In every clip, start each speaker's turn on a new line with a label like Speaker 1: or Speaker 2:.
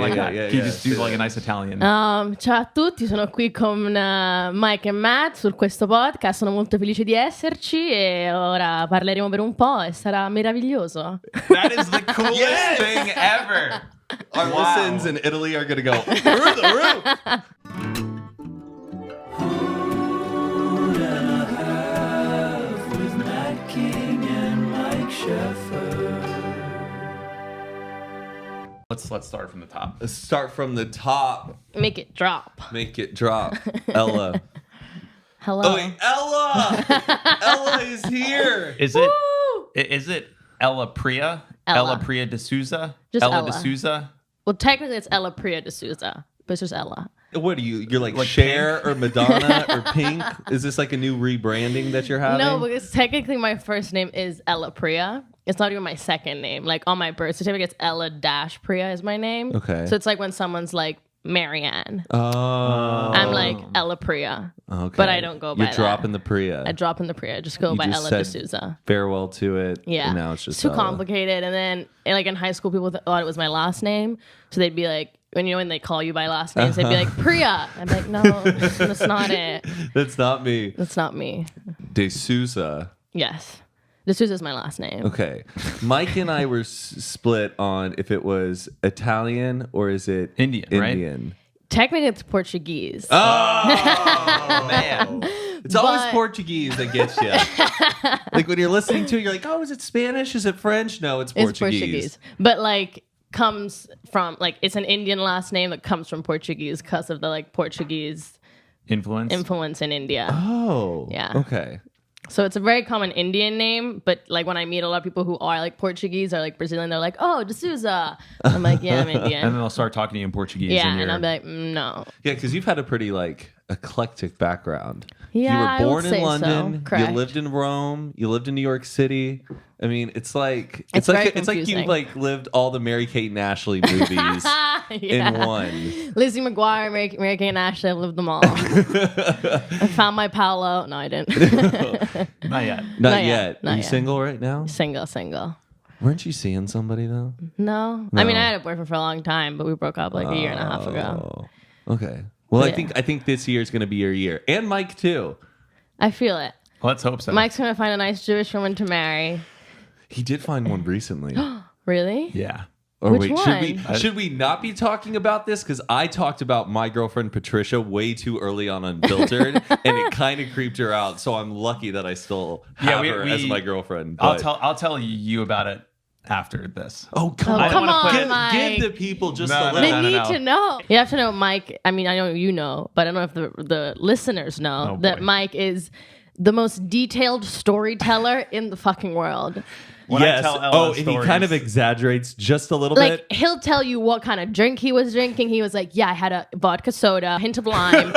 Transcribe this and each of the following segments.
Speaker 1: like that. Can you just do like a nice Italian?
Speaker 2: Ciao a tutti, sono qui con Mike e Matt su questo podcast, sono molto felice di esserci e ora parleremo per un po' e sarà meraviglioso.
Speaker 1: That is the coolest thing ever.
Speaker 3: Our listens in Italy are going to go through the roof.
Speaker 1: Let's start from the top.
Speaker 3: Let's start from the top.
Speaker 2: Make it drop.
Speaker 3: Make it drop. Ella.
Speaker 2: Hello.
Speaker 3: Oh, wait, Ella! Ella is here.
Speaker 1: Is it Ella Priya? Ella Priya D'Souza?
Speaker 2: Just
Speaker 1: Ella
Speaker 2: Ella.
Speaker 1: D'Souza?
Speaker 2: Well, technically it's Ella Priya D'Souza, but it's just Ella.
Speaker 3: What are you? You're like Cher
Speaker 1: Pink?
Speaker 3: or Madonna or Pink? Is this like a new rebranding that you're having?
Speaker 2: No, because technically my first name is Ella Priya. It's not even my second name. Like on my birth certificate, it's Ella-Priya is my name.
Speaker 3: Okay.
Speaker 2: So it's like when someone's like Marianne.
Speaker 3: Oh.
Speaker 2: I'm like Ella Priya.
Speaker 3: Okay.
Speaker 2: But I don't go by
Speaker 3: You're
Speaker 2: that.
Speaker 3: dropping the Priya.
Speaker 2: I drop in the Priya. I just go by
Speaker 3: just
Speaker 2: Ella
Speaker 3: said
Speaker 2: D'Souza.
Speaker 3: Farewell to it.
Speaker 2: Yeah.
Speaker 3: And now it's just
Speaker 2: too
Speaker 3: Ella.
Speaker 2: complicated. And then like in high school, people thought it was my last name. So they'd be like, when they call you by last names, they'd be like, Priya. I'm like, no, that's not it.
Speaker 3: That's not me.
Speaker 2: That's not me.
Speaker 3: D'Souza.
Speaker 2: Yes. D'Souza's my last name.
Speaker 3: Okay. Mike and I were split on if it was Italian or is it
Speaker 1: Indian, right?
Speaker 2: Technically, it's Portuguese.
Speaker 3: Oh,
Speaker 1: Man.
Speaker 3: It's always
Speaker 2: But-
Speaker 3: Portuguese that gets you. Like when you're listening to it, you're like, oh, is it Spanish? Is it French? No, it's Portuguese.
Speaker 2: It's Portuguese. But like comes from like it's an Indian last name that comes from Portuguese because of the like Portuguese influence in India.
Speaker 3: Oh.
Speaker 2: Yeah.
Speaker 3: Okay.
Speaker 2: So it's a very common Indian name, but like when I meet a lot of people who are like Portuguese or like Brazilian, they're like, "Oh, D'Souza." I'm like, "Yeah, I'm Indian."
Speaker 1: And then they'll start talking to you in Portuguese.
Speaker 2: Yeah, and I'll be like, "No."
Speaker 3: Yeah, because you've had a pretty like eclectic background.
Speaker 2: Yeah,
Speaker 3: you
Speaker 2: I
Speaker 3: were
Speaker 2: would
Speaker 3: born
Speaker 2: say
Speaker 3: in
Speaker 2: so.
Speaker 3: London.
Speaker 2: Correct.
Speaker 3: You lived in Rome. You lived in New York City. I mean, it's like
Speaker 2: It's very
Speaker 3: it's like
Speaker 2: confusing.
Speaker 3: you've like lived all the Mary-Kate and Ashley movies in one.
Speaker 2: Lizzie McGuire, Mary Kate and Ashley, I lived them all. I found my Paolo. No, I didn't.
Speaker 1: Not yet.
Speaker 3: Not yet.
Speaker 2: Not
Speaker 3: Are you
Speaker 2: yet.
Speaker 3: single right now?
Speaker 2: Single.
Speaker 3: Weren't you seeing somebody though?
Speaker 2: No. I mean, I had a boyfriend for a long time, but we broke up like a year and a half ago.
Speaker 3: Oh, okay. Well,
Speaker 2: Yeah.
Speaker 3: I think this year is going to be your year, and Mike too.
Speaker 2: I feel it.
Speaker 1: Let's hope so.
Speaker 2: Mike's gonna find a nice Jewish woman to marry.
Speaker 3: He did find one recently.
Speaker 2: Really?
Speaker 1: Yeah.
Speaker 3: Or
Speaker 2: Which
Speaker 3: wait,
Speaker 2: one?
Speaker 3: should we not be talking about this? Because I talked about my girlfriend Patricia way too early on Unfiltered, and it kind of creeped her out. So I'm lucky that I still have her as my girlfriend. But...
Speaker 1: I'll tell you about it after this.
Speaker 3: Oh come
Speaker 2: Oh,
Speaker 3: on!
Speaker 2: come on,
Speaker 3: give,
Speaker 2: Mike.
Speaker 3: give the people just
Speaker 1: No,
Speaker 3: a
Speaker 1: no,
Speaker 3: little.
Speaker 2: They
Speaker 1: no,
Speaker 2: need to know. You have to know, Mike. I mean, I know you know, but I don't know if the listeners know
Speaker 1: Oh,
Speaker 2: that
Speaker 1: boy.
Speaker 2: Mike is the most detailed storyteller in the fucking world.
Speaker 1: When
Speaker 3: yes.
Speaker 1: I tell Ella
Speaker 3: And he kind of
Speaker 1: stories-
Speaker 3: exaggerates just a little
Speaker 2: Like,
Speaker 3: bit.
Speaker 2: he'll tell you what kind of drink he was drinking. He was like, yeah, I had a vodka soda, hint of lime.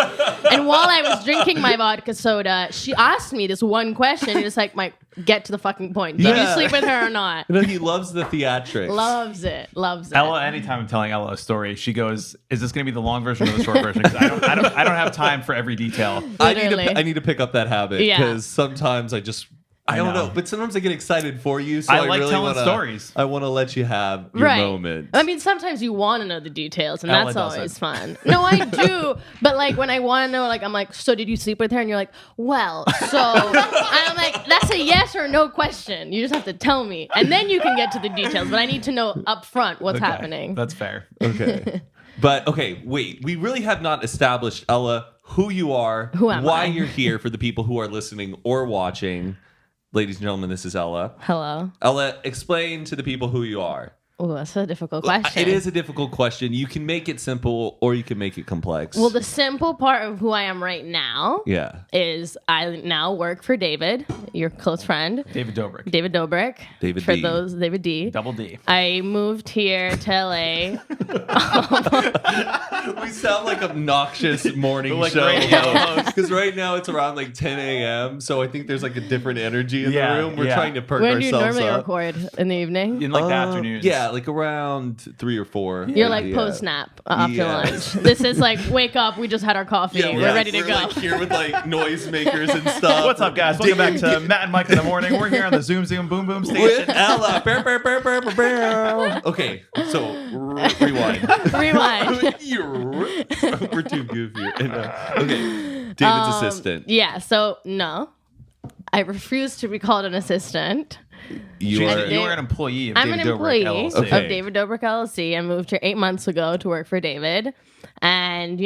Speaker 2: And while I was drinking my vodka soda, she asked me this one question. He was like, Mike, get to the fucking point. Did you
Speaker 3: Yeah.
Speaker 2: sleep with her or not?
Speaker 3: No, he loves the theatrics.
Speaker 2: Loves it.
Speaker 1: Ella, anytime I'm telling Ella a story, she goes, "Is this going to be the long version or the short version?" Because I don't have time for every detail.
Speaker 2: Literally.
Speaker 3: I need to pick up that habit
Speaker 2: Yeah.
Speaker 3: because sometimes I don't know, but sometimes I get excited for you. So
Speaker 1: I
Speaker 3: I
Speaker 1: like
Speaker 3: really
Speaker 1: telling
Speaker 3: wanna,
Speaker 1: stories.
Speaker 3: I want to let you have your
Speaker 2: Right.
Speaker 3: moment.
Speaker 2: I mean, sometimes you want to know the details, and
Speaker 1: Ella
Speaker 2: that's
Speaker 1: doesn't.
Speaker 2: always fun. No, I do. But like when I want to know, like I'm like, so did you sleep with her? And you're like, well, so. And I'm like, that's a yes or no question. You just have to tell me, and then you can get to the details. But I need to know up front what's
Speaker 1: Okay,
Speaker 2: happening.
Speaker 1: That's fair.
Speaker 3: Okay. But okay, wait. We really have not established, Ella, who you are,
Speaker 2: Who am
Speaker 3: why
Speaker 2: I?
Speaker 3: you're here for the people who are listening or watching. Ladies and gentlemen, this is Ella.
Speaker 2: Hello.
Speaker 3: Ella, explain to the people who you are.
Speaker 2: Oh, that's a difficult question.
Speaker 3: It is a difficult question. You can make it simple or you can make it complex.
Speaker 2: Well, the simple part of who I am right now
Speaker 3: yeah.
Speaker 2: is I now work for David, your close friend,
Speaker 1: David Dobrik.
Speaker 2: David Dobrik.
Speaker 3: David
Speaker 2: for
Speaker 3: D.
Speaker 2: those, David D.
Speaker 1: Double D.
Speaker 2: I moved here to LA.
Speaker 3: We sound like obnoxious morning
Speaker 1: Like
Speaker 3: show
Speaker 1: radio
Speaker 3: hosts. Because right now it's around like 10 a.m. So I think there's like a different energy in
Speaker 1: Yeah,
Speaker 3: the room. We're
Speaker 1: yeah.
Speaker 3: trying to perk
Speaker 2: When do you
Speaker 3: ourselves
Speaker 2: normally
Speaker 3: up.
Speaker 2: record? In the evening?
Speaker 1: In like the afternoons.
Speaker 3: Yeah, Yeah, like around 3 or 4.
Speaker 2: You're like post-nap after lunch. This is like, wake up, we just had our coffee. We're ready to go.
Speaker 3: Like here with like noisemakers and stuff.
Speaker 1: What's up, guys? Welcome back to Matt and Mike in the morning. We're here on the Zoom Boom Boom station.
Speaker 3: With Ella. Okay, so rewind. We're too goofy. Okay, David's assistant.
Speaker 2: Yeah, so no. I refuse to be called an assistant.
Speaker 3: You
Speaker 1: are an employee of
Speaker 2: I'm
Speaker 1: David
Speaker 2: an employee
Speaker 1: Dobrik, LLC.
Speaker 2: of David Dobrik LLC. I moved here 8 months ago to work for David. And,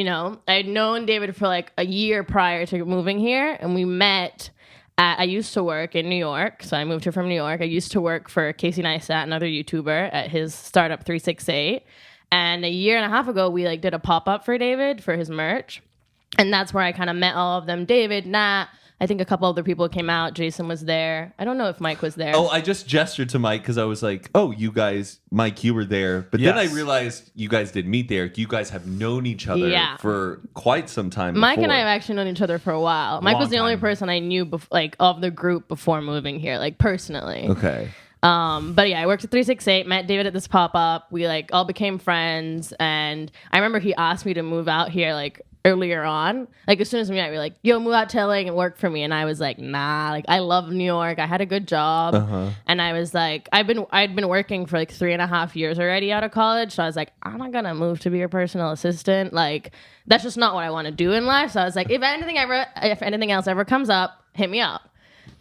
Speaker 2: I'd known David for like a year prior to moving here. And we met I used to work in New York. So I moved here from New York. I used to work for Casey Neistat, another YouTuber, at his startup 368. And a year and a half ago, we like did a pop-up for David for his merch. And that's where I kind of met all of them. David, Nat, I think a couple other people came out. Jason was there. I don't know if Mike was there.
Speaker 3: Oh, I just gestured to Mike because I was like, oh, you guys, Mike, you were there. But then I realized you guys didn't meet there. You guys have known each other for quite some time
Speaker 2: Mike
Speaker 3: before.
Speaker 2: and I have actually known each other for a while. Mike was the only person I knew of the group before moving here, like personally.
Speaker 3: Okay.
Speaker 2: But yeah, I worked at 368, met David at this pop-up. We like all became friends. And I remember he asked me to move out here like earlier on, like as soon as we met, we were like, yo, move out to LA and work for me. And I was like, nah, like I love New York. I had a good job. And I was like, I'd been working for like 3.5 years already out of college. So I was like, I'm not gonna move to be your personal assistant. Like that's just not what I want to do in life. So I was like, if anything else ever comes up, hit me up.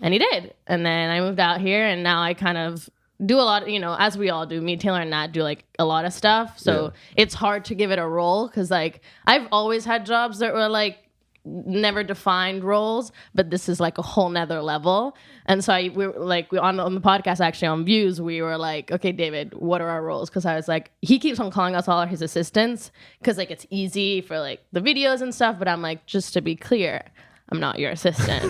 Speaker 2: And he did. And then I moved out here and now I kind of do a lot, as we all do. Me, Taylor, and Nat do like a lot of stuff. So it's hard to give it a role because like I've always had jobs that were like never defined roles, but this is like a whole nother level. And so on the podcast, actually on Views, we were like, okay, David, what are our roles? Because I was like, he keeps on calling us all his assistants because like it's easy for like the videos and stuff. But I'm like, just to be clear, I'm not your assistant.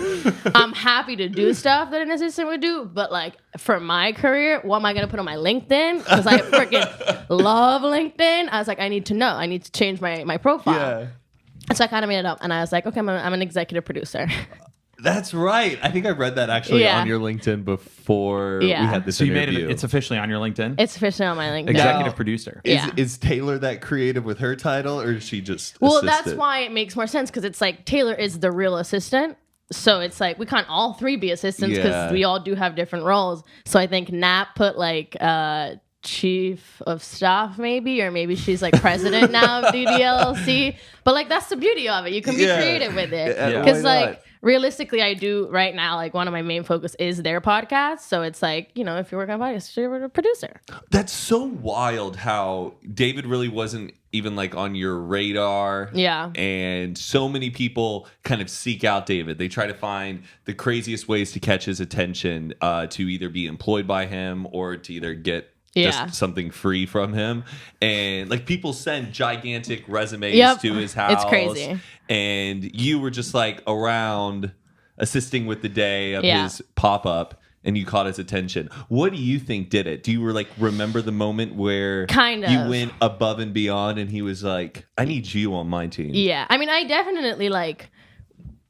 Speaker 2: I'm happy to do stuff that an assistant would do, but like for my career, what am I going to put on my LinkedIn? Because I freaking love LinkedIn. I was like, I need to know. I need to change my profile. Yeah. So I kind of made it up, and I was like, okay, I'm an executive producer.
Speaker 3: That's right. I think I read that actually on your LinkedIn before we had this interview.
Speaker 1: So you made it's officially on your LinkedIn?
Speaker 2: It's officially on my LinkedIn.
Speaker 1: Executive producer.
Speaker 3: Is Taylor that creative with her title, or is she just
Speaker 2: Well,
Speaker 3: assistant?
Speaker 2: that's why it makes more sense, because it's like Taylor is the real assistant. So it's like we can't all three be assistants because we all do have different roles. So I think Nat put like chief of staff maybe, or maybe she's like president now of DDLC. But like that's the beauty of it. You can be creative with it. Because like realistically, I do right now, like one of my main focus is their podcast. So it's like, if you're working on a podcast, you're a producer.
Speaker 3: That's so wild how David really wasn't even like on your radar.
Speaker 2: Yeah.
Speaker 3: And so many people kind of seek out David. They try to find the craziest ways to catch his attention, to either be employed by him or to either get just something free from him. And like people send gigantic resumes to his house.
Speaker 2: It's crazy.
Speaker 3: And you were just like around assisting with the day of his pop-up, and you caught his attention. What do you think did it? Do you remember the moment where you went above and beyond and he was like, I need you on my team?
Speaker 2: Yeah. I mean, I definitely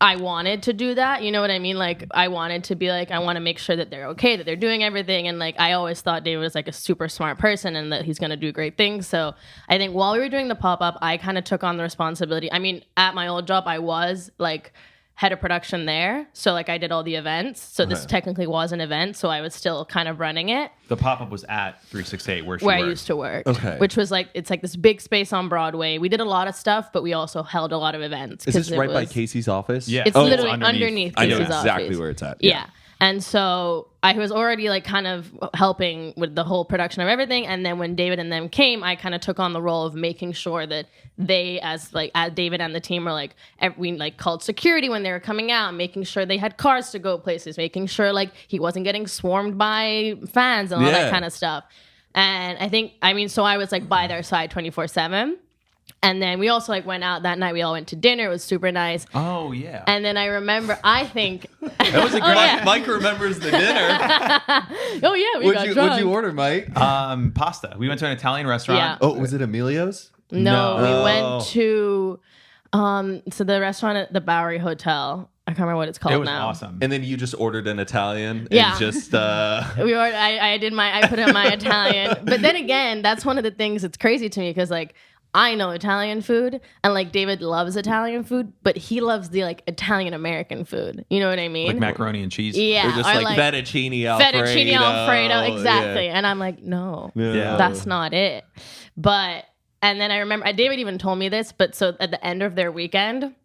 Speaker 2: I wanted to do that. You know what I mean? Like, I wanted to be like, I want to make sure that they're okay, that they're doing everything. And like, I always thought David was like a super smart person and that he's going to do great things. So I think while we were doing the pop-up, I kind of took on the responsibility. I mean, at my old job, I was like head of production there. So like I did all the events. So this technically was an event. So I was still kind of running it.
Speaker 1: The pop-up was at 368 where
Speaker 2: I used to work. Okay. Which was like, it's like this big space on Broadway. We did a lot of stuff, but we also held a lot of events.
Speaker 3: Is this right by Casey's office?
Speaker 2: Yeah. It's literally underneath Casey's office.
Speaker 3: I know exactly where it's at.
Speaker 2: Yeah. And so I was already like kind of helping with the whole production of everything. And then when David and them came, I kind of took on the role of making sure that they, as David and the team were like, we like called security when they were coming out, making sure they had cars to go places, making sure like he wasn't getting swarmed by fans and all that kind of stuff. And so I was like by their side 24/7. And then we also like went out that night. We all went to dinner. It was super nice.
Speaker 1: Oh yeah.
Speaker 2: And then I remember, I think
Speaker 3: that was a great. Mike remembers the dinner.
Speaker 2: Oh yeah, we got drunk.
Speaker 3: What'd you order, Mike?
Speaker 1: Pasta. We went to an Italian restaurant.
Speaker 2: Yeah.
Speaker 3: Oh, was it Emilio's?
Speaker 2: No, we went to the restaurant at the Bowery Hotel. I can't remember what it's called
Speaker 1: It was
Speaker 2: now.
Speaker 1: awesome.
Speaker 3: And then you just ordered an Italian.
Speaker 2: Yeah.
Speaker 3: And just
Speaker 2: I put in my Italian. But then again, that's one of the things that's crazy to me because like I know Italian food and like David loves Italian food, but he loves the like Italian American food. You know what I mean?
Speaker 1: Like macaroni and cheese.
Speaker 2: Yeah.
Speaker 3: Or just like fettuccine
Speaker 2: Alfredo. Exactly. Yeah. And I'm like, no, that's not it. But, and then I remember, David even told me this, but so at the end of their weekend,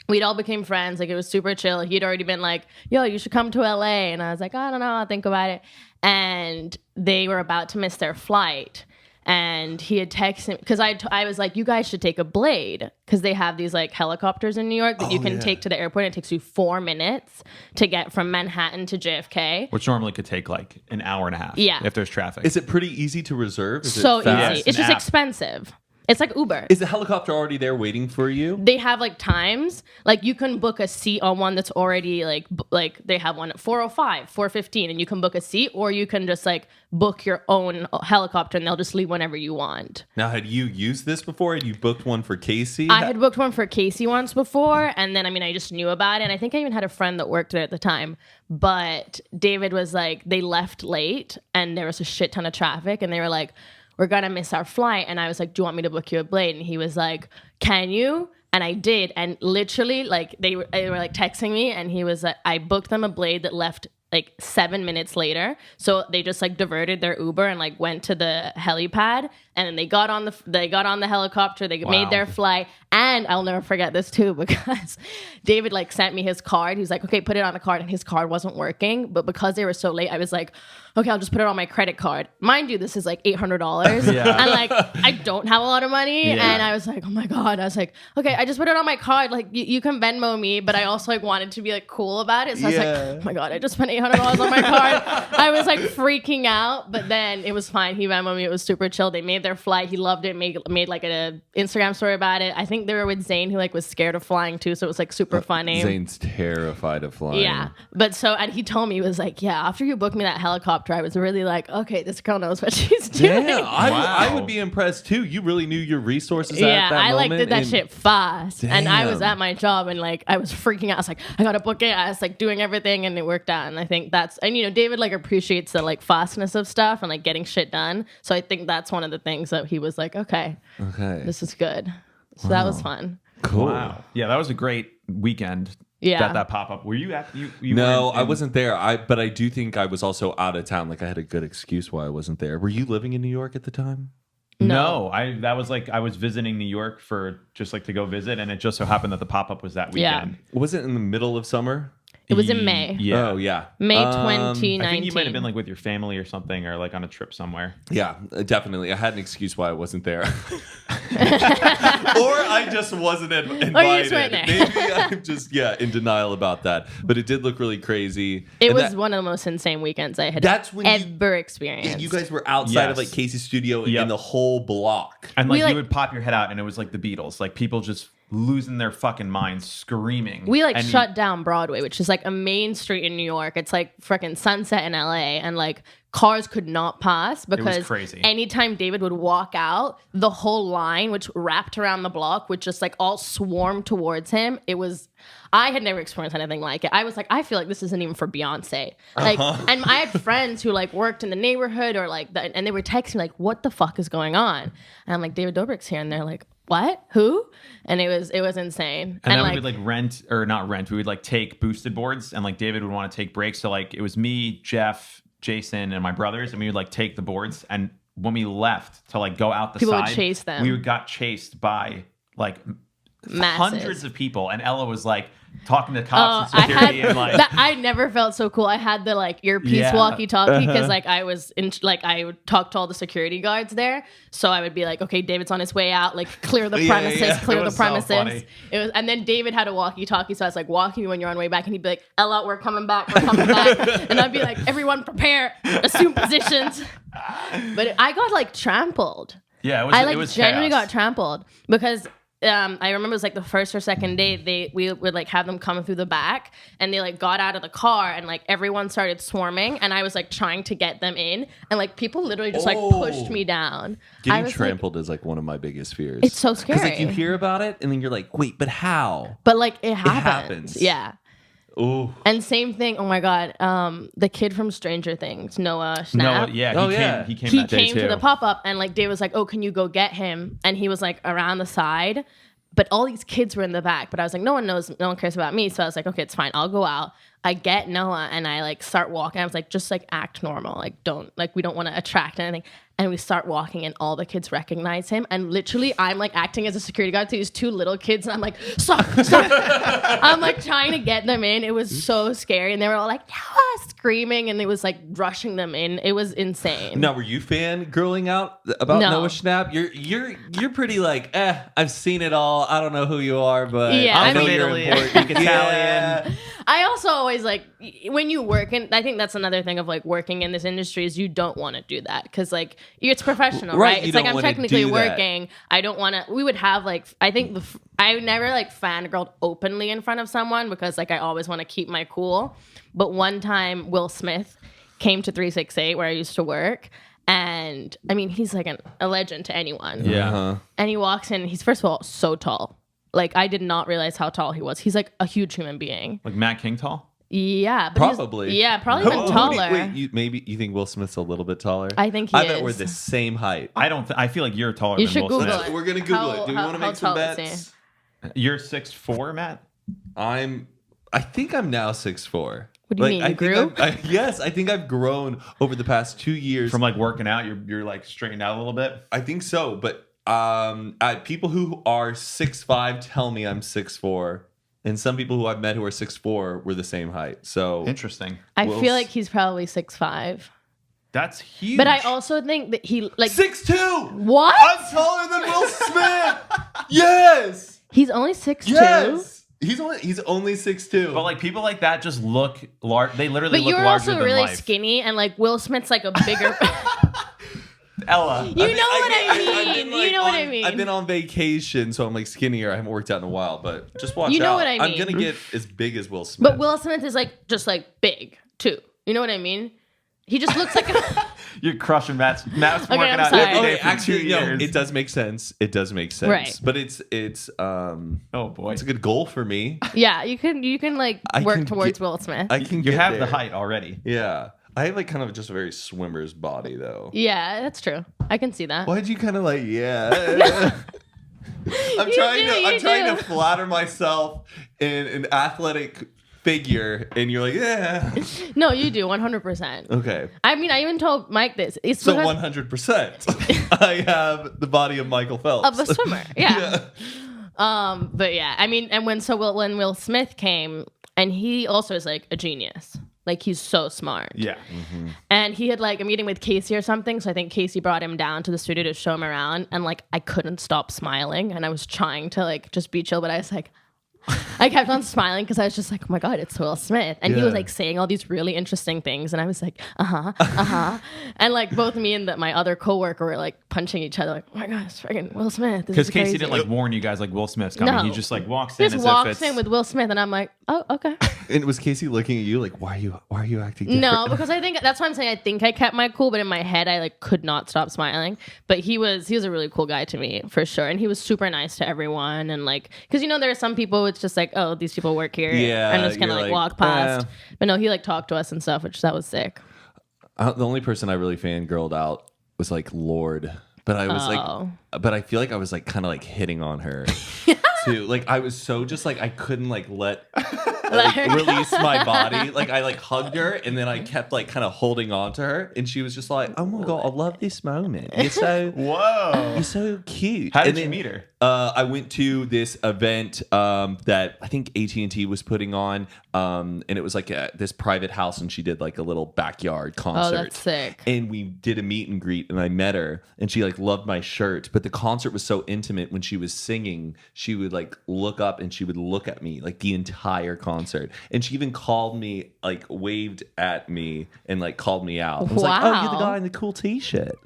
Speaker 2: we'd all became friends. Like it was super chill. He'd already been like, yo, you should come to LA. And I was like, I don't know. I'll think about it. And they were about to miss their flight. And he had texted me because I was like, you guys should take a Blade because they have these like helicopters in New York that you can take to the airport. And it takes you 4 minutes to get from Manhattan to JFK.
Speaker 1: Which normally could take like an hour and a half.
Speaker 2: Yeah.
Speaker 1: If there's traffic.
Speaker 3: Is it pretty easy to reserve? Is
Speaker 2: So
Speaker 3: it fast?
Speaker 2: easy. It's just expensive. It's like Uber.
Speaker 3: Is the helicopter already there waiting for you?
Speaker 2: They have like times, like you can book a seat on one that's already like they have one at 4:05, 4:15, and you can book a seat, or you can just like book your own helicopter and they'll just leave whenever you want.
Speaker 3: Now, had you used this before? Had you booked one for Casey?
Speaker 2: I had booked one for Casey once before, and then I just knew about it, and I think I even had a friend that worked there at the time. But David was like, they left late, and there was a shit ton of traffic, and they were like, we're gonna miss our flight. And I was like, do you want me to book you a Blade? And he was like, can you? And I did. And literally, like, they were like texting me, and he was like, I booked them a Blade that left like 7 minutes later. So they just like diverted their Uber and like went to the helipad, and then they got on the helicopter. They made their flight. And I'll never forget this too, because David like sent me his card. He's like, okay, put it on the card. And his card wasn't working. But because they were so late, I was like, okay, I'll just put it on my credit card. Mind you, this is like $800.
Speaker 1: Yeah.
Speaker 2: And like, I don't have a lot of money.
Speaker 1: Yeah.
Speaker 2: And I was like, oh my God. I was like, okay, I just put it on my card. Like you can Venmo me. But I also like wanted to be like cool about it. So I was like, oh my God, I just spent $800 on my card. I was like freaking out. But then it was fine. He Venmoed me. It was super chill. They made their flight. He loved it. Made like an Instagram story about it. I think they were with Zane, who like was scared of flying too. So it was like super funny.
Speaker 3: Zane's terrified of flying.
Speaker 2: Yeah. But so, and he told me, he was like, yeah, after you booked me that helicopter, I was really like, okay, this girl knows what she's doing.
Speaker 3: Yeah, I would be impressed too. You really knew your resources at that
Speaker 2: I
Speaker 3: moment.
Speaker 2: like did that shit fast.
Speaker 3: Damn.
Speaker 2: And I was at my job and like I was freaking out. I was like, I gotta book it. I was like doing everything and it worked out. And I think and David like appreciates the like fastness of stuff and like getting shit done. So I think that's one of the things that he was like, okay, this is good. So that was fun.
Speaker 3: Cool.
Speaker 1: Wow. Yeah, that was a great weekend.
Speaker 2: Yeah.
Speaker 1: That pop-up. Were you at you
Speaker 3: No, I wasn't there. But I do think I was also out of town. Like I had a good excuse why I wasn't there. Were you living in New York at the time?
Speaker 1: No, I was visiting New York for just like to go visit, and it just so happened that the pop-up was that weekend.
Speaker 3: Was it in the middle of summer?
Speaker 2: It was in May.
Speaker 1: Yeah.
Speaker 3: Oh, yeah.
Speaker 2: May 2019.
Speaker 1: I think you might have been like with your family or something, or like on a trip somewhere.
Speaker 3: Yeah, definitely. I had an excuse why I wasn't there. Or I just wasn't invited.
Speaker 2: Or you just weren't there.
Speaker 3: Maybe I'm just, in denial about that. But it did look really crazy.
Speaker 2: It was one of the most insane weekends I had ever experienced.
Speaker 3: Yeah, you guys were outside of like Casey's studio in the whole block.
Speaker 1: And like you would pop your head out and it was like the Beatles. Like people just losing their fucking minds, screaming.
Speaker 2: We shut down Broadway, which is like a main street in New York. It's like freaking Sunset in LA, and like cars could not pass because anytime David would walk out, the whole line, which wrapped around the block, would just like all swarm towards him. I had never experienced anything like it. I was like, I feel like this isn't even for Beyonce. Like, and I had friends who like worked in the neighborhood or like, and they were texting me like, what the fuck is going on? And I'm like, David Dobrik's here, and they're like, what? Who? And it was insane.
Speaker 1: And then we would like we would like take boosted boards, and like David would want to take breaks. So like it was me, Jeff, Jason, and my brothers, and we would like take the boards. And when we left to like go out the
Speaker 2: people
Speaker 1: side,
Speaker 2: would chase them.
Speaker 1: We got chased by like
Speaker 2: Masses.
Speaker 1: Hundreds of people, and Ella was like talking to cops and security, and like
Speaker 2: I never felt so cool. I had the like earpiece walkie-talkie because like I was I would talk to all the security guards there, so I would be like, okay, David's on his way out, like clear the premises, clear the premises.
Speaker 1: So
Speaker 2: it was, and then David had a walkie-talkie, so I was like, walking you when you're on way back, and he'd be like, Ella, we're coming back, and I'd be like, everyone prepare, assume positions. But I got like trampled.
Speaker 1: Yeah,
Speaker 2: it was genuinely got trampled because. I remember it was like the first or second day we would like have them come through the back, and they like got out of the car, and like everyone started swarming, and I was like trying to get them in, and like people literally just like pushed me down.
Speaker 3: Getting trampled is like one of my biggest fears.
Speaker 2: It's so scary
Speaker 3: because like you hear about it and then you're like, wait, but how?
Speaker 2: But like it happens. Yeah.
Speaker 3: Ooh.
Speaker 2: And same thing. Oh my God. The kid from Stranger Things, Noah Schnapp.
Speaker 1: No, yeah, he came that day
Speaker 2: to
Speaker 1: too.
Speaker 2: the pop up, and like Dave was like, "Oh, can you go get him?" And he was like around the side, but all these kids were in the back. But I was like, no one cares about me. So I was like, okay, it's fine. I'll go out. I get Noah and I like start walking. I was like, just like act normal. Like we don't want to attract anything. And we start walking and all the kids recognize him. And literally I'm like acting as a security guard to these two little kids. And I'm like, stop. I'm like trying to get them in. It was so scary. And they were all like, Noah, screaming. And it was like rushing them in. It was insane.
Speaker 3: Now, were you fangirling out about Noah Schnapp? You're pretty like, I've seen it all. I don't know who you are, but
Speaker 1: I'm from Italy. I speak Italian.
Speaker 3: Yeah.
Speaker 2: I also always like when you work in, I think that's another thing of like working in this industry is you don't want to do that because like it's professional, right? It's like I'm technically working. I don't want to. We would have like I think I never like fangirled openly in front of someone because like I always want to keep my cool. But one time Will Smith came to 368 where I used to work. And I mean, he's like a legend to anyone.
Speaker 1: Yeah.
Speaker 3: Uh-huh.
Speaker 2: And he walks in. He's first of all so tall. Like I did not realize how tall he was. He's like a huge human being.
Speaker 1: Like Matt King tall?
Speaker 2: Yeah, but
Speaker 3: probably.
Speaker 2: Probably even taller.
Speaker 3: Wait, you think Will Smith's a little bit taller?
Speaker 2: I think he
Speaker 3: I
Speaker 2: is.
Speaker 3: bet we're the same height.
Speaker 1: I don't. I feel like you're taller
Speaker 2: You
Speaker 1: than
Speaker 2: should
Speaker 1: Will
Speaker 2: Google
Speaker 1: Smith.
Speaker 2: it.
Speaker 3: We're gonna Google it. Do we want to make some bets?
Speaker 1: You're 6'4", Matt.
Speaker 3: I think I'm now 6'4".
Speaker 2: What do you mean? You grew?
Speaker 3: Yes, I think I've grown over the past 2 years.
Speaker 1: From like working out, you're like straightened out a little bit.
Speaker 3: I think so, but people who are 6'5" tell me I'm 6'4", and some people who I've met who are 6'4" were the same height. So
Speaker 1: Interesting.
Speaker 2: I feel like he's probably 6'5".
Speaker 1: That's huge.
Speaker 2: But I also think that he like
Speaker 3: 6'2".
Speaker 2: What?
Speaker 3: I'm taller than Will Smith. Yes.
Speaker 2: He's only 6'2".
Speaker 3: Yes. He's only 6'2".
Speaker 1: But like people like that just look large. They literally
Speaker 2: But
Speaker 1: look
Speaker 2: you're
Speaker 1: larger
Speaker 2: also
Speaker 1: than
Speaker 2: really
Speaker 1: life.
Speaker 2: skinny, and like Will Smith's like a bigger.
Speaker 1: Ella.
Speaker 2: You know what I mean.
Speaker 3: I've been on vacation, so I'm like skinnier. I haven't worked out in a while, but just watch out.
Speaker 2: You know what I mean.
Speaker 3: I'm gonna get as big as Will Smith.
Speaker 2: But Will Smith is like just like big too. You know what I mean? He just looks like
Speaker 1: You're crushing Matt's working
Speaker 2: I'm
Speaker 1: out
Speaker 2: sorry.
Speaker 1: every day
Speaker 3: Okay,
Speaker 1: for
Speaker 3: actually,
Speaker 1: 2
Speaker 3: no,
Speaker 1: years.
Speaker 3: it does make sense. It does make sense.
Speaker 2: Right.
Speaker 3: But it's
Speaker 1: Oh boy.
Speaker 3: it's a good goal for me.
Speaker 2: yeah. You can like
Speaker 3: I
Speaker 2: work
Speaker 3: can
Speaker 2: towards
Speaker 3: get-
Speaker 2: Will Smith.
Speaker 3: I can
Speaker 1: You
Speaker 3: get
Speaker 1: have
Speaker 3: there.
Speaker 1: the height already.
Speaker 3: Yeah. I have like kind of just a very swimmer's body though.
Speaker 2: yeah, that's true. I can see that.
Speaker 3: Why'd you kind of like I'm trying to flatter myself in an athletic figure, and you're like, yeah.
Speaker 2: No, you do 100%.
Speaker 3: Okay.
Speaker 2: I mean, I even told Mike this. It's
Speaker 3: So
Speaker 2: because
Speaker 3: 100%. I have the body of Michael Phelps.
Speaker 2: of a swimmer. Yeah. But yeah, I mean, and when Will Smith came, and he also is like a genius. Like he's so smart.
Speaker 1: Yeah.
Speaker 3: Mm-hmm.
Speaker 2: And he had like a meeting with Casey or something. So I think Casey brought him down to the studio to show him around. And like I couldn't stop smiling. And I was trying to like just be chill, but I was like, I kept on smiling because I was just like, oh my God, it's Will Smith. And he was like saying all these really interesting things. And I was like, And like both me and my other coworker were like punching each other, like, oh my God, it's freaking Will Smith.
Speaker 1: Because Casey didn't like warn you guys like Will Smith's coming.
Speaker 2: No.
Speaker 1: He just like walks
Speaker 2: He
Speaker 1: in
Speaker 2: just
Speaker 1: as
Speaker 2: walks
Speaker 1: if it's...
Speaker 2: in with Will Smith. And I'm like, oh, okay.
Speaker 3: And was Casey looking at you like, why are you acting different?
Speaker 2: No, because I think that's why I'm saying I think I kept my cool, but in my head I like could not stop smiling. But he was a really cool guy to me for sure, and he was super nice to everyone. And like, because there are some people it's just like, oh, these people work here,
Speaker 3: Yeah,
Speaker 2: and just kind of like walk past. But no, he like talked to us and stuff, which that was sick.
Speaker 3: The only person I really fangirled out was like Lord, but I was like, but I feel like I was like kind of like hitting on her too. Like I was so just like I couldn't like release my body. Like I like hugged her and then I kept like kind of holding on to her, and she was just like, "Oh my God, I love this moment. You're so cute."
Speaker 1: How did you meet her?
Speaker 3: I went to this event that I think AT&T was putting on, and it was like this private house, and she did like a little backyard concert.
Speaker 2: Oh, that's sick.
Speaker 3: And we did a meet and greet, and I met her, and she like loved my shirt. But the concert was so intimate. When she was singing, she would like look up and she would look at me like the entire concert. And she even called me, like waved at me and like called me out. I was like, "Oh, you're the guy in the cool T-shirt."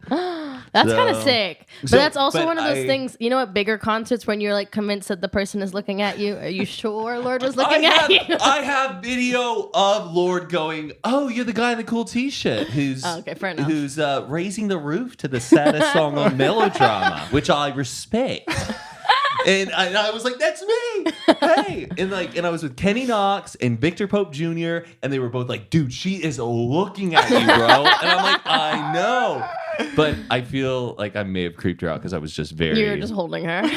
Speaker 2: That's kind of sick. But that's also one of those
Speaker 3: I-
Speaker 2: things, at bigger concerts when you're like convinced that the person is looking at you. Are you sure Lord was looking at you?
Speaker 3: I have video of Lord going, "Oh, you're the guy in the cool T-shirt who's
Speaker 2: okay, fair enough.
Speaker 3: who's raising the roof to the saddest song on Melodrama," which I respect. And I was like, that's me. Hey. And I was with Kenny Knox and Victor Pope Jr. And they were both like, dude, she is looking at you, bro. And I'm like, I know. But I feel like I may have creeped her out because I was just very...
Speaker 2: You were just holding her.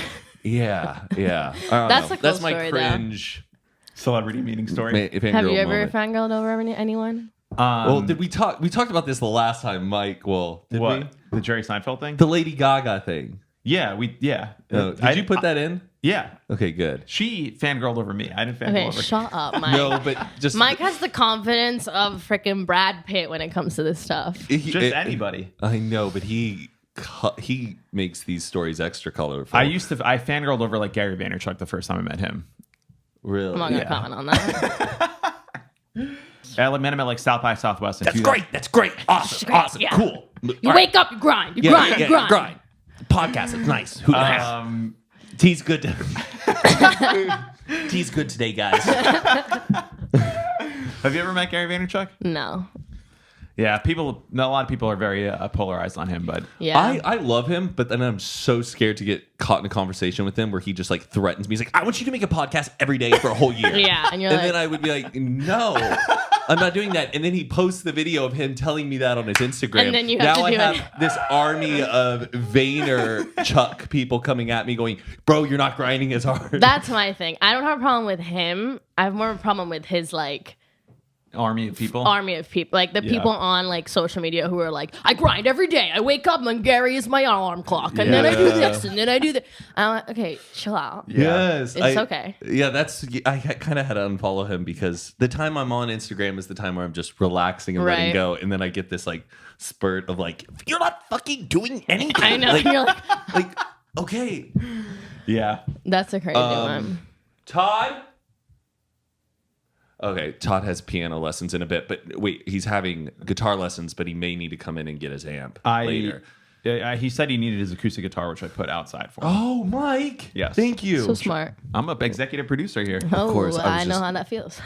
Speaker 3: Yeah. I don't
Speaker 2: That's
Speaker 3: know.
Speaker 2: a cool
Speaker 3: That's my
Speaker 2: story,
Speaker 3: cringe
Speaker 1: celebrity meeting story.
Speaker 2: Have you ever fangirled over anyone?
Speaker 3: Well, did we talk? We talked about this the last time, Mike. Well, did
Speaker 1: what?
Speaker 3: we?
Speaker 1: The Jerry Seinfeld thing?
Speaker 3: The Lady Gaga thing.
Speaker 1: Yeah,
Speaker 3: Did you put that in?
Speaker 1: Yeah.
Speaker 3: Okay, good.
Speaker 1: She fangirled over me. I didn't fangirl over her.
Speaker 2: Shut up, Mike.
Speaker 3: No, but just
Speaker 2: Mike has the confidence of freaking Brad Pitt when it comes to this stuff.
Speaker 1: Just anybody.
Speaker 3: I know, but he makes these stories extra colorful.
Speaker 1: I fangirled over like Gary Vaynerchuk the first time I met him.
Speaker 3: Really?
Speaker 2: I'm not gonna comment on that.
Speaker 1: I met him at like South by Southwest.
Speaker 3: That's great. That's great. Awesome. Awesome.
Speaker 2: Yeah.
Speaker 3: Cool.
Speaker 2: You wake up, you grind. You grind.
Speaker 3: Podcast is nice. Who Tea's good. Tea's good today, guys.
Speaker 1: Have you ever met Gary Vaynerchuk?
Speaker 2: No.
Speaker 1: Yeah, a lot of people are very polarized on him, but
Speaker 2: Yeah.
Speaker 3: I love him, but then I'm so scared to get caught in a conversation with him where he just like threatens me. He's like, I want you to make a podcast every day for a whole year.
Speaker 2: Yeah, and you're like,
Speaker 3: then I would be like, no, I'm not doing that. And then he posts the video of him telling me that on his Instagram.
Speaker 2: And then you have
Speaker 3: now
Speaker 2: to do
Speaker 3: I
Speaker 2: it.
Speaker 3: have this army of Vaynerchuk people coming at me going, bro, you're not grinding as hard.
Speaker 2: that's my thing. I don't have a problem with him. I have more of a problem with his like
Speaker 1: army of people.
Speaker 2: Like the people on like social media who are like, I grind every day. I wake up and Gary is my alarm clock, and then I do this, and then I do that. I'm like, okay, chill out.
Speaker 3: Yes,
Speaker 2: It's okay.
Speaker 3: Yeah, I kind of had to unfollow him because the time I'm on Instagram is the time where I'm just relaxing and letting
Speaker 2: Right.
Speaker 3: go, and then I get this like spurt of like, you're not fucking doing anything.
Speaker 2: I know.
Speaker 3: Like,
Speaker 2: You're like,
Speaker 3: okay,
Speaker 1: Yeah.
Speaker 2: that's a crazy one.
Speaker 3: Todd. Okay, Todd has piano lessons in a bit, but wait, he's having guitar lessons, but he may need to come in and get his amp later.
Speaker 1: He said he needed his acoustic guitar, which I put outside for him.
Speaker 3: Oh, Mike.
Speaker 1: Yes.
Speaker 3: Thank you.
Speaker 2: So smart.
Speaker 1: I'm an executive producer here.
Speaker 2: Oh,
Speaker 3: course,
Speaker 2: I know how that feels.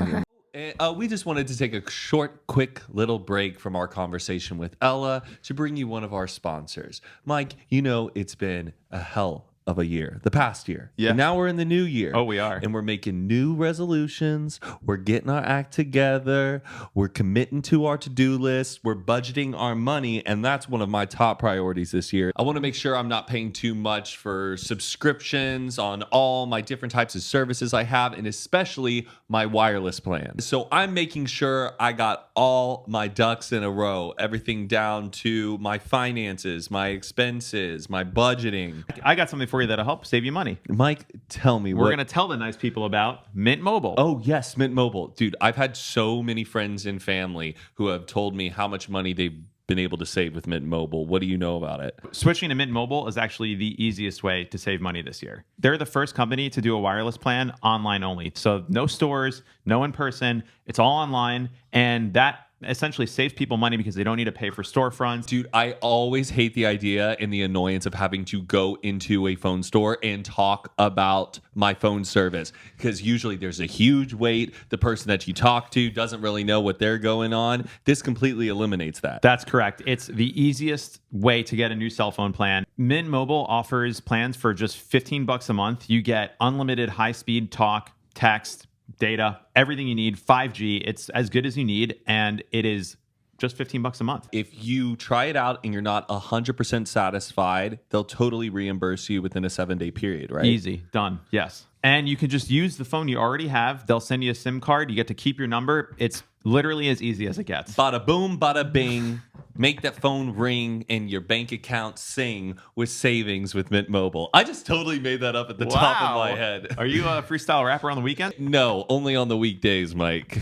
Speaker 3: We just wanted to take a short, quick little break from our conversation with Ella to bring you one of our sponsors. Mike, you know it's been a hell of a year, the past year.
Speaker 1: Yeah.
Speaker 3: And now we're in the new year.
Speaker 1: Oh, we are.
Speaker 3: And we're making new resolutions. We're getting our act together. We're committing to our to-do list. We're budgeting our money. And that's one of my top priorities this year. I want to make sure I'm not paying too much for subscriptions on all my different types of services I have, and especially my wireless plan. So I'm making sure I got all my ducks in a row, everything down to my finances, my expenses, my budgeting.
Speaker 1: I got something for you that'll help save you money.
Speaker 3: Mike, tell me
Speaker 1: We're going to tell the nice people about Mint Mobile.
Speaker 3: Oh, yes, Mint Mobile. Dude, I've had so many friends and family who have told me how much money they've been able to save with Mint Mobile. What do you know about it?
Speaker 1: Switching to Mint Mobile is actually the easiest way to save money this year. They're the first company to do a wireless plan online only. So no stores, no in person. It's all online. And that essentially saves people money because they don't need to pay for storefronts.
Speaker 3: Dude, I always hate the idea and the annoyance of having to go into a phone store and talk about my phone service, because usually there's a huge wait. The person that you talk to doesn't really know what they're going on. This completely eliminates that.
Speaker 1: That's correct. It's the easiest way to get a new cell phone plan. Mint Mobile offers plans for just $15 a month. You get unlimited high-speed talk, text, data, everything you need, 5G. It's as good as you need, and it is just $15 a month.
Speaker 3: If you try it out and you're not 100% satisfied, they'll totally reimburse you within a 7-day period, right?
Speaker 1: Easy. Done. Yes. And you can just use the phone you already have. They'll send you a SIM card. You get to keep your number. It's literally as easy as it gets.
Speaker 3: Bada boom, bada bing. Make that phone ring and your bank account sing with savings with Mint Mobile. I just totally made that up at the top of my head.
Speaker 1: Are you a freestyle rapper on the weekend?
Speaker 3: No, only on the weekdays, Mike.